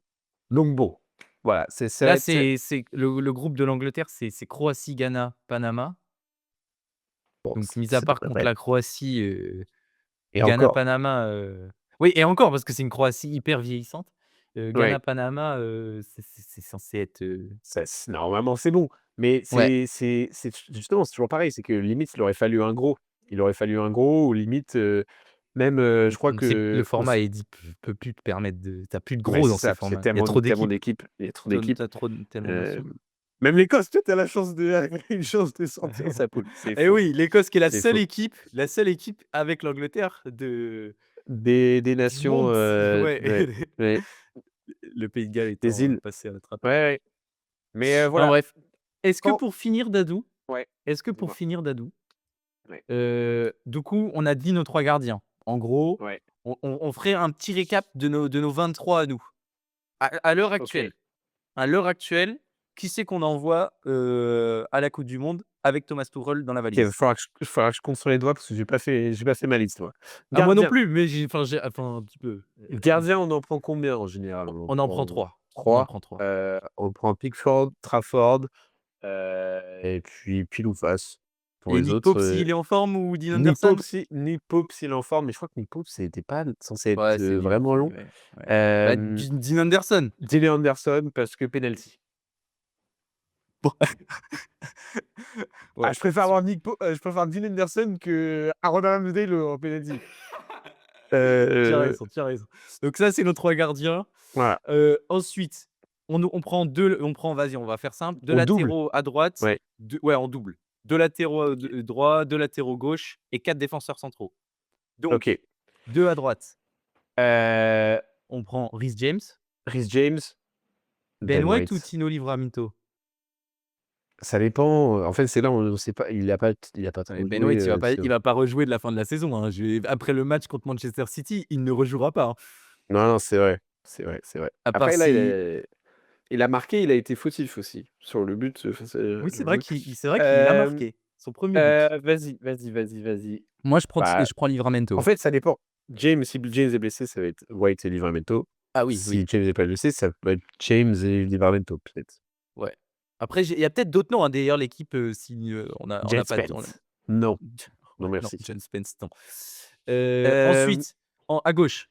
S1: donc bon, voilà, ça va
S2: Là,
S1: être
S2: c'est le groupe de l'Angleterre, c'est Croatie, Ghana, Panama.
S1: bon,
S2: Donc mis à
S1: ça
S2: part
S1: devrait pas
S2: contre
S1: être
S2: la Croatie,
S1: et
S2: Ghana,
S1: encore,
S2: Panama, oui et encore parce que c'est une Croatie hyper vieillissante. Ghana,
S1: ouais,
S2: Panama, c'est censé être,
S1: ça normalement, c'est bon, mais
S2: ouais,
S1: c'est justement, c'est toujours pareil, c'est que limite, il aurait fallu un gros. Il aurait fallu un gros ou limite, même, je crois
S2: c'est le
S1: que au
S2: format
S1: f
S2: est dit peut plus te permettre de tu as plus de
S1: ouais,
S2: gros
S1: c'est
S2: dans ces
S1: ça, parce qu'il y a
S2: formats. Il y a trop
S1: tellement
S2: d'équipes.
S1: d'équipes, il y a trop
S2: Tu
S1: d'équipes,
S2: as trop tellement de nations.
S1: hem Même l'Écosse, toi, tu as une chance de sortir sa poule. C'est
S2: Et
S1: faux,
S2: oui, l'Écosse qui est
S1: c'est faux.
S2: la seule équipe avec l'Angleterre
S1: Des
S2: du
S1: nations,
S2: monde. Ouais,
S1: ouais, ouais,
S2: le Pays de Galles
S1: des
S2: étant,
S1: îles.
S2: passé à la trappe.
S1: Ouais, ouais. Mais
S2: Enfin
S1: voilà,
S2: bref. Est-ce que
S1: quand
S2: pour finir Dadou
S1: ouais,
S2: est-ce que pour
S1: dis-moi?
S2: finir Dadou,
S1: Ouais,
S2: du coup, on a dit nos 3 gardiens. En gros,
S1: ouais,
S2: on ferait un petit récap de nos 23 à nous. À l'heure
S1: OK.
S2: actuelle. À l'heure actuelle, qui c'est qu'on envoie, à la coupe du monde avec Thomas Tuchel dans la
S1: OK,
S2: valise?
S1: il faudra que je compte sur les doigts parce que j'ai pas fait ma liste, moi.
S2: Ah moi non
S1: Gardien.
S2: plus, mais enfin un petit peu.
S1: Gardien, on en prend combien en général? On en
S2: On en prend
S1: prend
S2: 3. On en
S1: 3.
S2: prend 3.
S1: On prend Pickford, Trafford, et puis pile ou face. Pour
S2: Et
S1: les
S2: Nick
S1: autres,
S2: Pope s'il est en forme ou Dean Henderson?
S1: Nick Pope s'il est en forme, mais je crois que Nick Pope, c'était pas censé être,
S2: Ouais, c'est nul
S1: vraiment
S2: aussi,
S1: long.
S2: ouais, ouais. Bah,
S1: Hem,
S2: Dean Henderson.
S1: Dean Henderson parce que penalty.
S2: Bon,
S1: Ah,
S2: ouais,
S1: je préfère Dean Henderson qu'Aaron Ramsdale en penalty.
S2: tu as
S1: Heu,
S2: raison, tu as raison. Donc ça, c'est nos 3 gardiens.
S1: voilà,
S2: Ensuite, on prend 2, vas-y, on va faire simple, 2
S1: on double?
S2: latéraux à droite,
S1: Ouais,
S2: 2 ouais, en double. 2 latéraux,
S1: OK.
S2: droits, 2 latéraux gauche et 4 défenseurs centraux. Donc
S1: OK.
S2: 2 à droite,
S1: Heu,
S2: on prend Reece James,
S1: Reece James,
S2: Ben
S1: Ben
S2: White ou
S1: White.
S2: Tino Livramento?
S1: Ça dépend, en fait, c'est là, on sait pas, il a pas
S2: Ouais,
S1: trop
S2: Ben
S1: joué,
S2: White,
S1: sur
S2: il va pas rejouer de la fin de la saison, hein. Après le match contre Manchester City, il ne rejouera pas, hein.
S1: non, non, c'est vrai, c'est vrai, c'est vrai.
S2: À part
S1: Après là,
S2: si
S1: il a marqué, il a été fautif aussi sur le but, face à
S2: oui, c'est vrai
S1: Liverpool.
S2: qu'il a
S1: Hem,
S2: marqué son 1er but.
S1: vas-y.
S2: Moi,
S1: Bah,
S2: je prends
S1: en
S2: Livramento.
S1: fait, ça dépend. Si James est blessé, ça va être White et Livramento.
S2: Ah oui, oui.
S1: Si James est pas blessé, ça peut être James et Livramento, peut-être.
S2: Ouais. Après, il y a peut-être d'autres noms, hein, d'ailleurs l'équipe, si, on
S1: Jet
S2: n'a pas d on
S1: Spence. Non, non
S2: ouais, non,
S1: merci.
S2: John Spence, non.
S1: Hem,
S2: Ensuite, à gauche,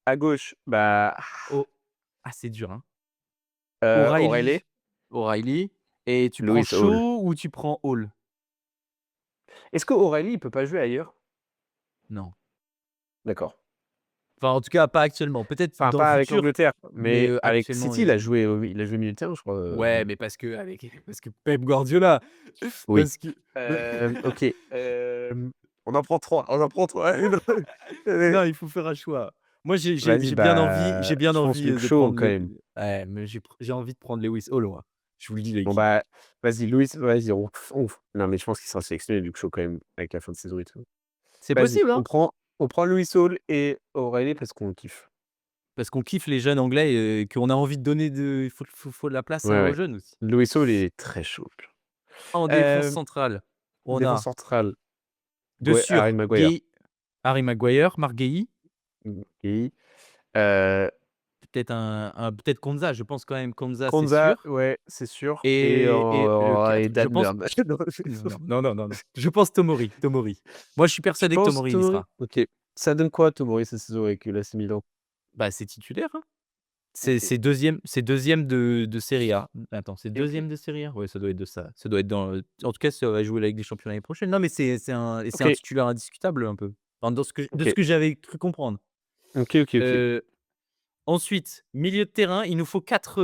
S1: à gauche, bah,
S2: O c'est dur, hein. O'Reilly
S1: O'Reilly,
S2: O'Reilly et tu prends
S1: Lewis Hall.
S2: Shaw ou tu prends Hall?
S1: Est-ce qu'Aurélie, il peut pas jouer ailleurs?
S2: Non.
S1: D'accord.
S2: Enfin, en tout cas, pas actuellement. Peut-être
S1: Enfin,
S2: dans le
S1: pas avec
S2: futur,
S1: l'Angleterre,
S2: mais,
S1: mais avec
S2: actuellement,
S1: City, il a joué milieu de terrain, je crois,
S2: ouais, mais parce que Pep Guardiola,
S1: oui.
S2: parce que
S1: OK, on en prend 3. On en prend 3.
S2: non, il faut faire un choix. Moi,
S1: Vas-y,
S2: j'ai
S1: bah,
S2: bien
S1: je pense
S2: envie,
S1: Luke
S2: de
S1: Shaw
S2: prendre
S1: quand même.
S2: ouais, mais j'ai envie de prendre Lewis Hall, moi. Je vous le dis,
S1: Bon,
S2: l'équipe.
S1: bah, vas-y, vas-y, non, mais je pense qu'il sera sélectionné Luke Shaw quand même avec la fin de saison et tout.
S2: C'est
S1: Vas-y,
S2: possible, hein?
S1: on prend Lewis Hall et O'Reilly parce qu'on kiffe.
S2: Parce qu'on kiffe les jeunes anglais et qu'on a envie de donner il faut de la place,
S1: Ouais,
S2: aux
S1: ouais.
S2: jeunes aussi.
S1: Lewis Hall, il est très chaud.
S2: En défense
S1: Hem,
S2: centrale, on
S1: défense
S2: a
S1: centrale,
S2: de
S1: Harry
S2: sûr
S1: Maguire.
S2: Harry Maguire, Marc Guéhi,
S1: OK. Heu
S2: peut-être Konza, je pense quand même Konza, c'est
S1: Konza,
S2: sûr
S1: ouais, c'est sûr
S2: et le 4,
S1: et
S2: je
S1: Dan
S2: pense
S1: Burn.
S2: non. Je pense Tomori. Moi, je suis
S1: Tu
S2: persuadé que
S1: penses
S2: Tomori, il y
S1: Tomori?
S2: sera.
S1: OK. Ça donne quoi Tomori cette saison avec l'AC Milan?
S2: Bah, c'est titulaire, hein.
S1: OK.
S2: C'est 2e de Serie A. Attends, c'est
S1: OK, OK.
S2: 2e de Serie A? Ouais, ça doit être de ça. Ça doit être dans, en tout cas, ça va jouer la Ligue des Champions l'année prochaine. Non, mais c'est un
S1: OK,
S2: titulaire indiscutable, un peu. Enfin, de ce
S1: OK.
S2: que j'avais cru comprendre.
S1: OK.
S2: Heu, Ensuite, milieu de terrain, il nous faut 4,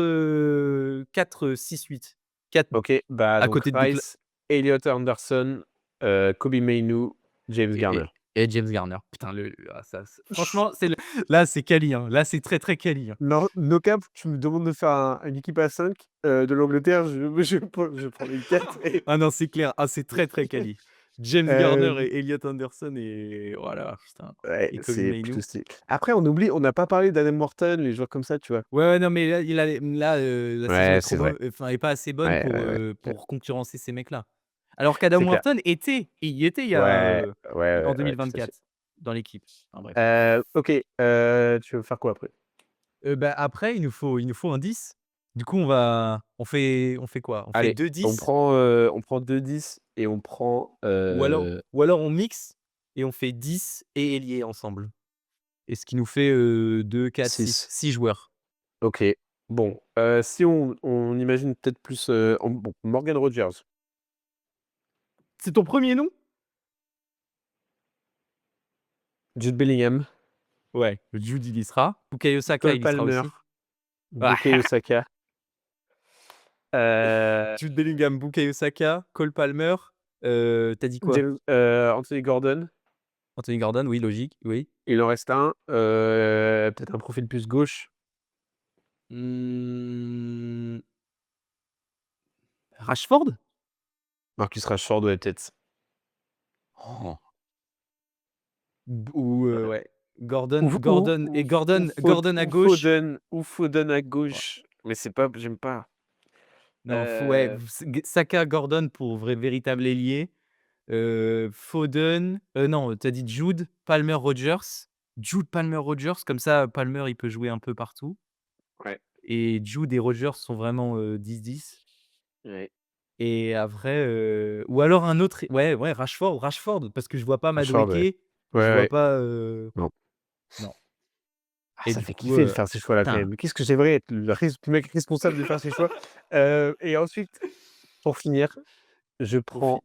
S2: 6-8. 4
S1: OK, bah,
S2: à
S1: donc
S2: côté de Declan
S1: Rice, Elliott Anderson, Kobe Mainoo, James
S2: et
S1: Garner.
S2: et et James Garner. Putain, ça franchement, là, c'est quali, hein. Là, c'est très, très quali, hein.
S1: Non, no cap, tu me demandes de faire une équipe à 5 de l'Angleterre, je prends les 4 et
S2: Ah non, c'est clair. Ah, c'est très, très quali. James Garner
S1: hem,
S2: et Elliott Anderson et voilà, putain
S1: ouais,
S2: et Kobe
S1: c'est plutôt
S2: Mainoo.
S1: stylé. Après, on n'a pas parlé d'Adam Morton, les joueurs comme ça, tu vois?
S2: Ouais, non, mais la saison est
S1: Ouais,
S2: trop
S1: c'est vrai.
S2: enfin, est pas assez bonne
S1: Ouais.
S2: pour concurrencer ces mecs-là. Alors qu'Adam
S1: C'est clair.
S2: Wharton il y était
S1: Ouais,
S2: en
S1: tout à fait.
S2: 2024 dans l'équipe. Enfin bref.
S1: OK, tu veux faire quoi après?
S2: Bah, après il nous faut un 10. Du coup, on fait quoi? On fait
S1: Allez,
S2: 2 10
S1: on prend 2-10 et on prend,
S2: ou alors on mixe et on fait 10 et ailier ensemble et ce qui nous fait, 2, 4, 6,
S1: 6.
S2: 6 joueurs.
S1: OK. Bon, si on imagine peut-être plus, Morgan Rogers,
S2: C'est ton 1er nom?
S1: Jude Bellingham,
S2: Ouais, Jude il y sera. Bukayo Saka
S1: Cole
S2: il y sera
S1: Palmer,
S2: aussi.
S1: Bukayo Saka, Heu,
S2: Jude Bellingham, Bukayo Saka, Cole Palmer, tu dit quoi?
S1: Anthony Gordon,
S2: Anthony Gordon, oui, logique, oui.
S1: il en reste un, peut-être un profil plus gauche.
S2: Mmh, Rashford?
S1: Marcus Rashford, ouais, peut-être.
S2: Oh. Ou
S1: Heu,
S2: ouais, Gordon et
S1: Fod
S2: Gordon à
S1: ou
S2: gauche.
S1: Foden à
S2: Ouais.
S1: gauche, mais c'est pas j'aime pas.
S2: Non, faut ouais,
S1: Heu,
S2: Saka, Gordon pour véritable ailier, Foden, non, tu as dit Jude, Palmer, Rogers. Jude, Palmer, Rogers, comme ça, Palmer, il peut jouer un peu partout
S1: ouais,
S2: et Jude et Rogers sont vraiment, 10-10
S1: ouais,
S2: et après, ou alors un autre ouais, Rashford parce que je vois pas
S1: Rashford, ouais.
S2: Madueke,
S1: Ouais,
S2: je vois
S1: ouais.
S2: pas,
S1: Non.
S2: non
S1: Ah,
S2: et
S1: ça
S2: du
S1: fait
S2: coup,
S1: kiffer de faire ses choix-là quand
S2: putain,
S1: même. Qu'est-ce que j'aimerais être le mec responsable de faire ses choix. Et ensuite, pour finir, je
S2: pour fi
S1: prends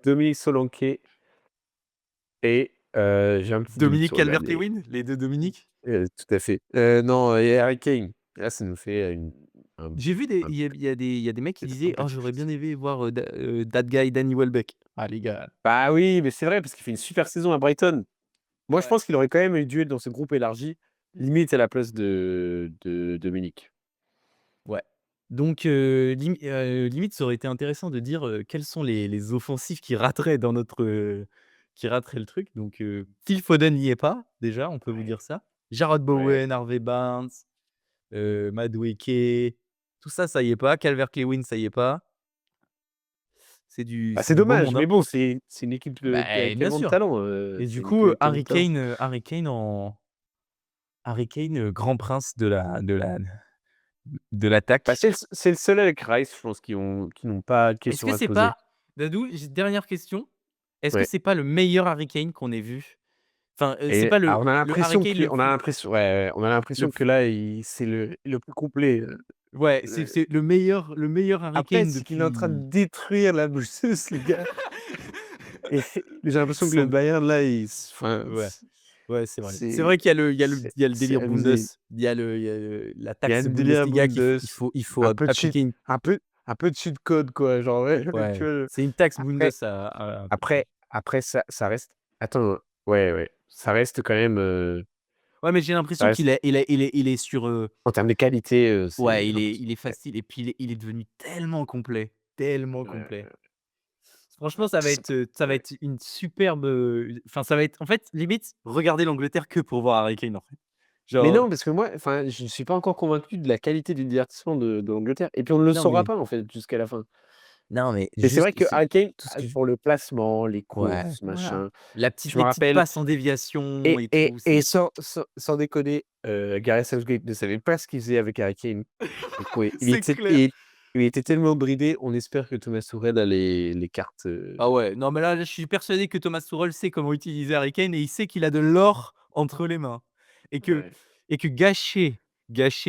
S1: Dominique Solanke et j'ai un petit doute
S2: Dominique
S1: sur le dernier.
S2: Calvert-Lewin? Les 2 Dominique?
S1: Tout à fait. Non, et Harry Kane. Là, ça nous fait un
S2: J'ai vu des
S1: un
S2: il y a des mecs qui
S1: un
S2: disaient: «Oh,
S1: petit
S2: j'aurais bien
S1: plus.
S2: aimé voir, that guy Danny Welbeck». Ah les gars.
S1: Bah oui, mais c'est vrai parce qu'il fait une super saison à Brighton. Moi, je
S2: Ouais.
S1: pense qu'il aurait quand même eu duel dans ce groupe élargi, limite à la place de Dominique.
S2: Ouais. Donc limite, ça aurait été intéressant de dire, quels sont les offensifs qui rateraient dans notre, qui rateraient le truc. Donc Phil Foden n'y est pas, déjà, on peut vous
S1: Ouais,
S2: dire ça. Jarrod
S1: ouais.
S2: Bowen, Harvey Barnes, Madueke, tout ça, ça y est pas. Calvert-Lewin, ça y est pas.
S1: Bah,
S2: C'est
S1: c'est
S2: du beau
S1: dommage,
S2: monde,
S1: mais
S2: hein.
S1: bon, c'est une équipe, qui a
S2: Bah, bien
S1: tellement de
S2: sûr.
S1: talent,
S2: Et
S1: c'est
S2: du
S1: une équipe
S2: coup,
S1: avec tellement de talent.
S2: Harry Kane grand prince de
S1: Bah,
S2: l'attaque.
S1: c'est le seul avec Rice, je pense, qui n'ont pas de
S2: Est-ce
S1: questions
S2: que
S1: à se
S2: c'est
S1: poser.
S2: pas Dadou, j'ai dernière question, est-ce que
S1: Ouais,
S2: c'est pas le meilleur Harry Kane qu'on ait vu? Enfin, c'est
S1: et
S2: pas
S1: alors
S2: le Harry Kane le
S1: on a
S2: plus
S1: l'impression ouais, ouais, on a
S2: le
S1: l'impression que
S2: plus
S1: là, c'est le plus complet,
S2: ouais, c'est
S1: heu.
S2: c'est le meilleur Harry
S1: Après,
S2: Kane
S1: c'est qu'il est en train de
S2: depuis
S1: détruire la Brussels, le gars, et j'ai l'impression que le
S2: son
S1: Bayern là, enfin,
S2: ouais, ouais, c'est vrai. C'est
S1: c'est
S2: vrai qu'il y a le il y a le il y a le
S1: c'est
S2: délire Bundes,
S1: abusé.
S2: il y a la
S1: Il y a
S2: taxe
S1: le délire
S2: Bundesliga
S1: Bundes,
S2: il faut appliquer une
S1: un peu de cheat code quoi, genre ouais, tu
S2: ouais,
S1: vois?
S2: c'est une taxe Bundes
S1: Après
S2: à appliquer.
S1: après ça reste attends, ouais, ouais, ça reste quand même,
S2: Ouais, mais j'ai
S1: ça
S2: l'impression
S1: reste
S2: qu'il est sur,
S1: en termes de qualité,
S2: ouais,
S1: c'est impressionnant.
S2: il est
S1: Ouais,
S2: facile et puis il est devenu tellement complet, tellement
S1: ouais, ouais,
S2: complet.
S1: ouais.
S2: Franchement,
S1: C'est
S2: ça va
S1: ouais.
S2: être une superbe, enfin, ça va être en fait, limite, regarder l'Angleterre que pour voir Harry Kane, en fait.
S1: Mais
S2: Genre,
S1: non, parce que moi, enfin, je ne suis pas encore convaincu de la qualité du divertissement de l'Angleterre et puis on ne le
S2: non,
S1: saura
S2: mais
S1: pas en fait jusqu'à la fin.
S2: non, mais
S1: Mais c'est
S2: juste
S1: vrai que Harry Kane,
S2: tout ce que je
S1: pour le placement, les
S2: ouais,
S1: courses,
S2: voilà.
S1: machin, je me
S2: Les petites
S1: rappelle
S2: passes en déviation et tout,
S1: et
S2: c'est
S1: sans déconner, Gareth Southgate ne savait pas ce qu'il faisait avec Harry Kane. Donc ouais,
S2: c'est clair.
S1: il était tellement bridé, on espère que Thomas Tuchel a les cartes,
S2: Ah ouais, non, mais là, je suis persuadé que Thomas Tuchel sait comment utiliser Harry Kane et il sait qu'il a de l'or entre les mains et que
S1: ouais,
S2: gâcher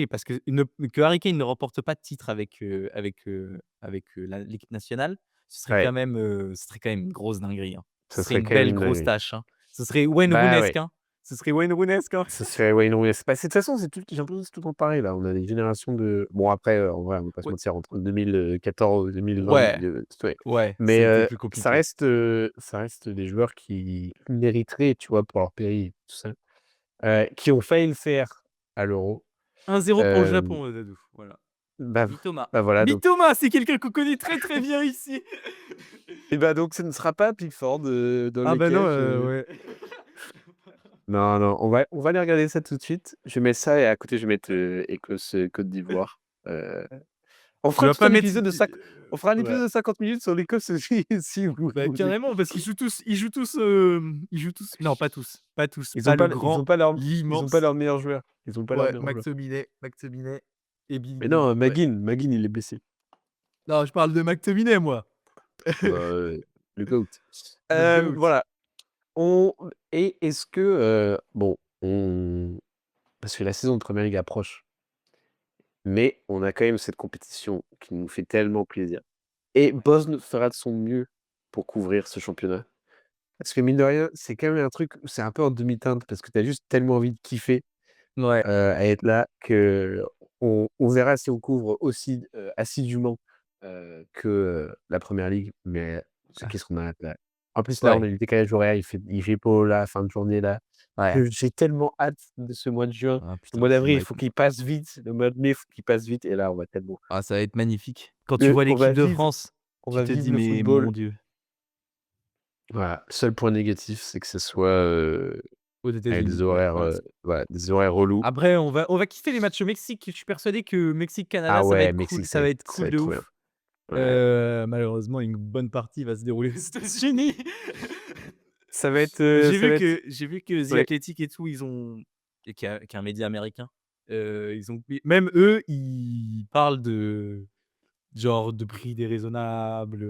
S2: parce que Harry Kane ne remporte pas de titre avec, l'équipe nationale,
S1: ouais,
S2: ce serait quand même une grosse dinguerie, hein. Ce
S1: ça
S2: serait
S1: serait
S2: une
S1: quand même
S2: belle
S1: une
S2: grosse
S1: dinguerie.
S2: tâche, hein. Ce serait Wayne
S1: Bah ouais.
S2: Rounesque, hein. Ce serait Wayne Rounesque, hein.
S1: Ça serait Wayne Rooney. Bah, c'est de toute façon, c'est tout j'ai l'impression que c'est tout le temps pareil là. On a des générations de bon après, en vrai, on va pas se
S2: Ouais,
S1: mentir entre 2014 et 2020,
S2: ouais,
S1: ouais.
S2: ouais,
S1: Mais,
S2: c'est un peu plus compliqué.
S1: ça reste des joueurs qui mériteraient, tu vois, pour leur pays, tout ça, qui ont failli le faire à l'Euro.
S2: 1-0 pour le
S1: Hem,
S2: Japon, Dadou, voilà.
S1: bah
S2: Mitoma.
S1: bah, voilà donc
S2: Mitoma, c'est quelqu'un qu'on connaît très, très bien ici.
S1: et bah, donc ce ne sera pas Pickford, dans
S2: Ah
S1: les
S2: bah non,
S1: cages,
S2: ouais.
S1: non, non, on va aller regarder ça tout de suite. Je vais mettre ça et à côté je vais mettre, Écosse, Côte d'Ivoire. Heu On
S2: Tu
S1: fera
S2: vas
S1: tout
S2: pas
S1: un
S2: mettre
S1: épisode de cinq on fera un
S2: ouais.
S1: épisode de 50 minutes sur l'Écosse si vous
S2: Bah,
S1: voulez.
S2: carrément parce ils jouent tous non pas tous,
S1: Ils ont
S2: pas le
S1: pas ils ont
S2: grand,
S1: pas leur ils ont pas
S2: l'immense,
S1: leurs meilleurs joueurs. Ils ont pas leurs
S2: ouais,
S1: meilleurs joueurs.
S2: McTominay et
S1: Mais
S2: Billy
S1: non,
S2: ouais.
S1: McGinn, il est blessé.
S2: Non, je parle de McTominay moi.
S1: Bah, le GOAT.
S2: Le GOAT.
S1: Voilà, on et est-ce que, bon, on parce que la saison de Premier League approche, mais on a quand même cette compétition qui nous fait tellement plaisir et Bosn fera de son mieux pour couvrir ce championnat. Parce que mine de rien, c'est quand même un truc où c'est un peu en demi-teinte parce que tu as juste tellement envie de kiffer.
S2: Ouais.
S1: À être là que on verra si on couvre aussi, assidûment, que, la première ligue, mais c'est
S2: Ah,
S1: qu'est-ce qu'on a là? En plus, là, on
S2: ouais,
S1: a eu le décalage horaire, il fait beau là, fin de journée là.
S2: ouais.
S1: J'ai tellement hâte de ce mois de juin.
S2: Ah
S1: Le
S2: putain,
S1: mois
S2: ça
S1: d'avril,
S2: va
S1: il
S2: être
S1: faut qu'il passe vite. Le mois de mai, il faut qu'il passe vite et là, on va tellement
S2: ça va être magnifique. Quand tu vois
S1: on va
S2: l'équipe de
S1: vivre
S2: France,
S1: on
S2: tu
S1: va
S2: te
S1: vivre
S2: dis:
S1: le
S2: «Mais
S1: football.
S2: mon Dieu»,
S1: Voilà, seul point négatif, c'est que ce soit,
S2: aux
S1: avec
S2: États-Unis, ouais, voilà.
S1: des horaires relous.
S2: Après on va kiffer les matchs au Mexique. Je suis persuadé que
S1: Ah
S2: Mexique-Canada, ça va
S1: ouais,
S2: être
S1: Mexique,
S2: cool, ça va être
S1: ça va
S2: cool
S1: être
S2: de
S1: trop bien.
S2: ouf.
S1: Ouais.
S2: Malheureusement, une bonne partie va se dérouler aux États-Unis.
S1: Ça va être
S2: J'ai vu que The
S1: ouais.
S2: Athletic et tout, ils ont et qui est un média américain, ils ont même eux, ils parlent de genre de prix déraisonnables,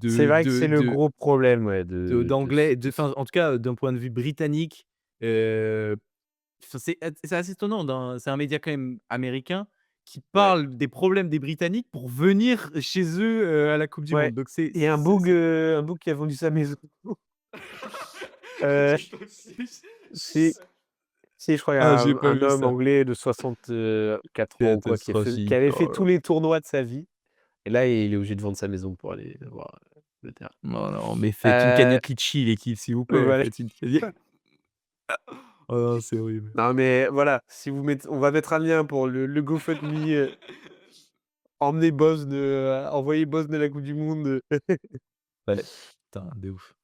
S1: C'est vrai que c'est le
S2: de
S1: gros problème, ouais, de ce
S2: d'anglais, enfin, en tout cas, d'un point de vue britannique, heu, enfin, c'est assez étonnant c'est un média quand même américain qui
S1: ouais,
S2: parle des problèmes des Britanniques pour venir chez eux, à la coupe du
S1: ouais
S2: monde. Donc
S1: et un boug qui a vendu sa maison. Heu,
S2: c'est possible.
S1: si, si, je crois il y
S2: Ah,
S1: a
S2: j'ai pas
S1: un
S2: vu
S1: homme
S2: ça.
S1: anglais de 64 ans ou quoi qui
S2: Catastrophique,
S1: avait
S2: oh
S1: fait
S2: là
S1: tous
S2: là.
S1: les tournois de sa vie et là, il est obligé de vendre sa maison pour aller voir, le terrain.
S2: Non, non, mais faites une
S1: Heu,
S2: cagnotte litchi l'équipe, s'il vous plaît,
S1: voilà.
S2: faites une cagnotte. Oh non, c'est horrible.
S1: Non, mais voilà, si vous mettez on va mettre un lien pour le GoFundMe, emmener Bosne, envoyer Bosne à la coupe du monde,
S2: Ouais, putain, de ouf.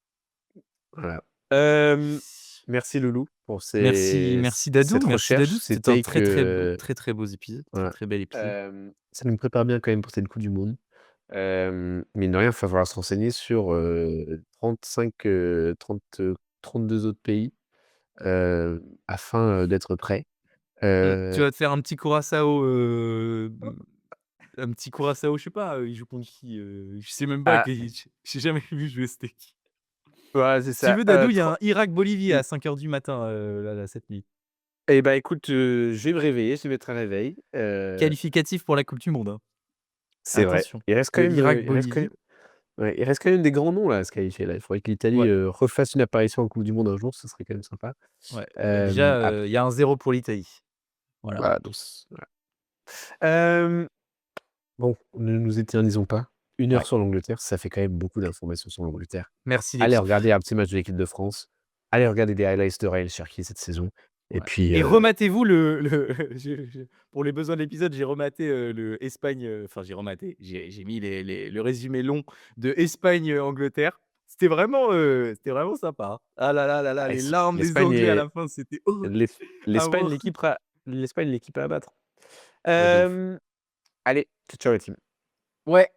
S1: voilà. Hem, merci Loulou pour
S2: Merci Dadou,
S1: cette
S2: merci
S1: recherche,
S2: Dadou,
S1: ces
S2: c'était un
S1: takes,
S2: très beaux épisodes, très,
S1: voilà.
S2: très bel épisode.
S1: Ça nous prépare bien quand même pour cette coupe du monde. Mine de rien, il va falloir se renseigner sur, 35, 30, 32 autres pays, afin, d'être prêt.
S2: Tu
S1: Heu,
S2: vas te faire un petit curaçao, je sais pas, il joue contre qui? Je sais même pas
S1: ah,
S2: qui j'ai jamais vu jouer c'était qui?
S1: voilà, c'est
S2: Si tu
S1: ça,
S2: veux Dadou, il y a
S1: tren
S2: un Irak-Bolivie
S1: mmh
S2: à 5:00 du matin, là, cette nuit.
S1: et bah, écoute, je vais me réveiller, je vais mettre un réveil,
S2: Qualificatif pour la coupe du monde, hein.
S1: c'est vrai.
S2: Attention,
S1: Il reste quand
S2: le
S1: même,
S2: Irak-Bolivie.
S1: ouais, il reste quand même des grands noms là à se qualifier là. Il faudrait que l'Italie,
S2: Ouais,
S1: refasse une apparition en coupe du monde un jour, ce serait quand même sympa.
S2: ouais, bah, déjà,
S1: Ap
S2: il y a un 0 pour l'Italie. Voilà.
S1: voilà donc voilà. Hem, bon, ne nous éternisons pas. 1 heure
S2: Ouais.
S1: sur l'Angleterre, ça fait quand même beaucoup d'informations sur l'Angleterre.
S2: Merci
S1: Allez
S2: l'équipe.
S1: regarder un petit match de l'équipe de France. Allez regarder des highlights de Ryan Cherki cette saison et
S2: Ouais
S1: puis,
S2: et rematez-vous le pour les besoins de l'épisode, j'ai rematé, le Espagne, enfin j'ai rematé, j'ai mis le résumé long de Espagne, Angleterre. C'était vraiment sympa, hein. Ah là là là là,
S1: ah
S2: les larmes des
S1: l'Espagne
S2: Anglais à
S1: est
S2: la fin, c'était horrible à
S1: L'Espagne
S2: voir.
S1: l'équipe à abattre.
S2: Ouais, de ouf.
S1: Hem, allez, ciao ciao la team.
S2: Ouais.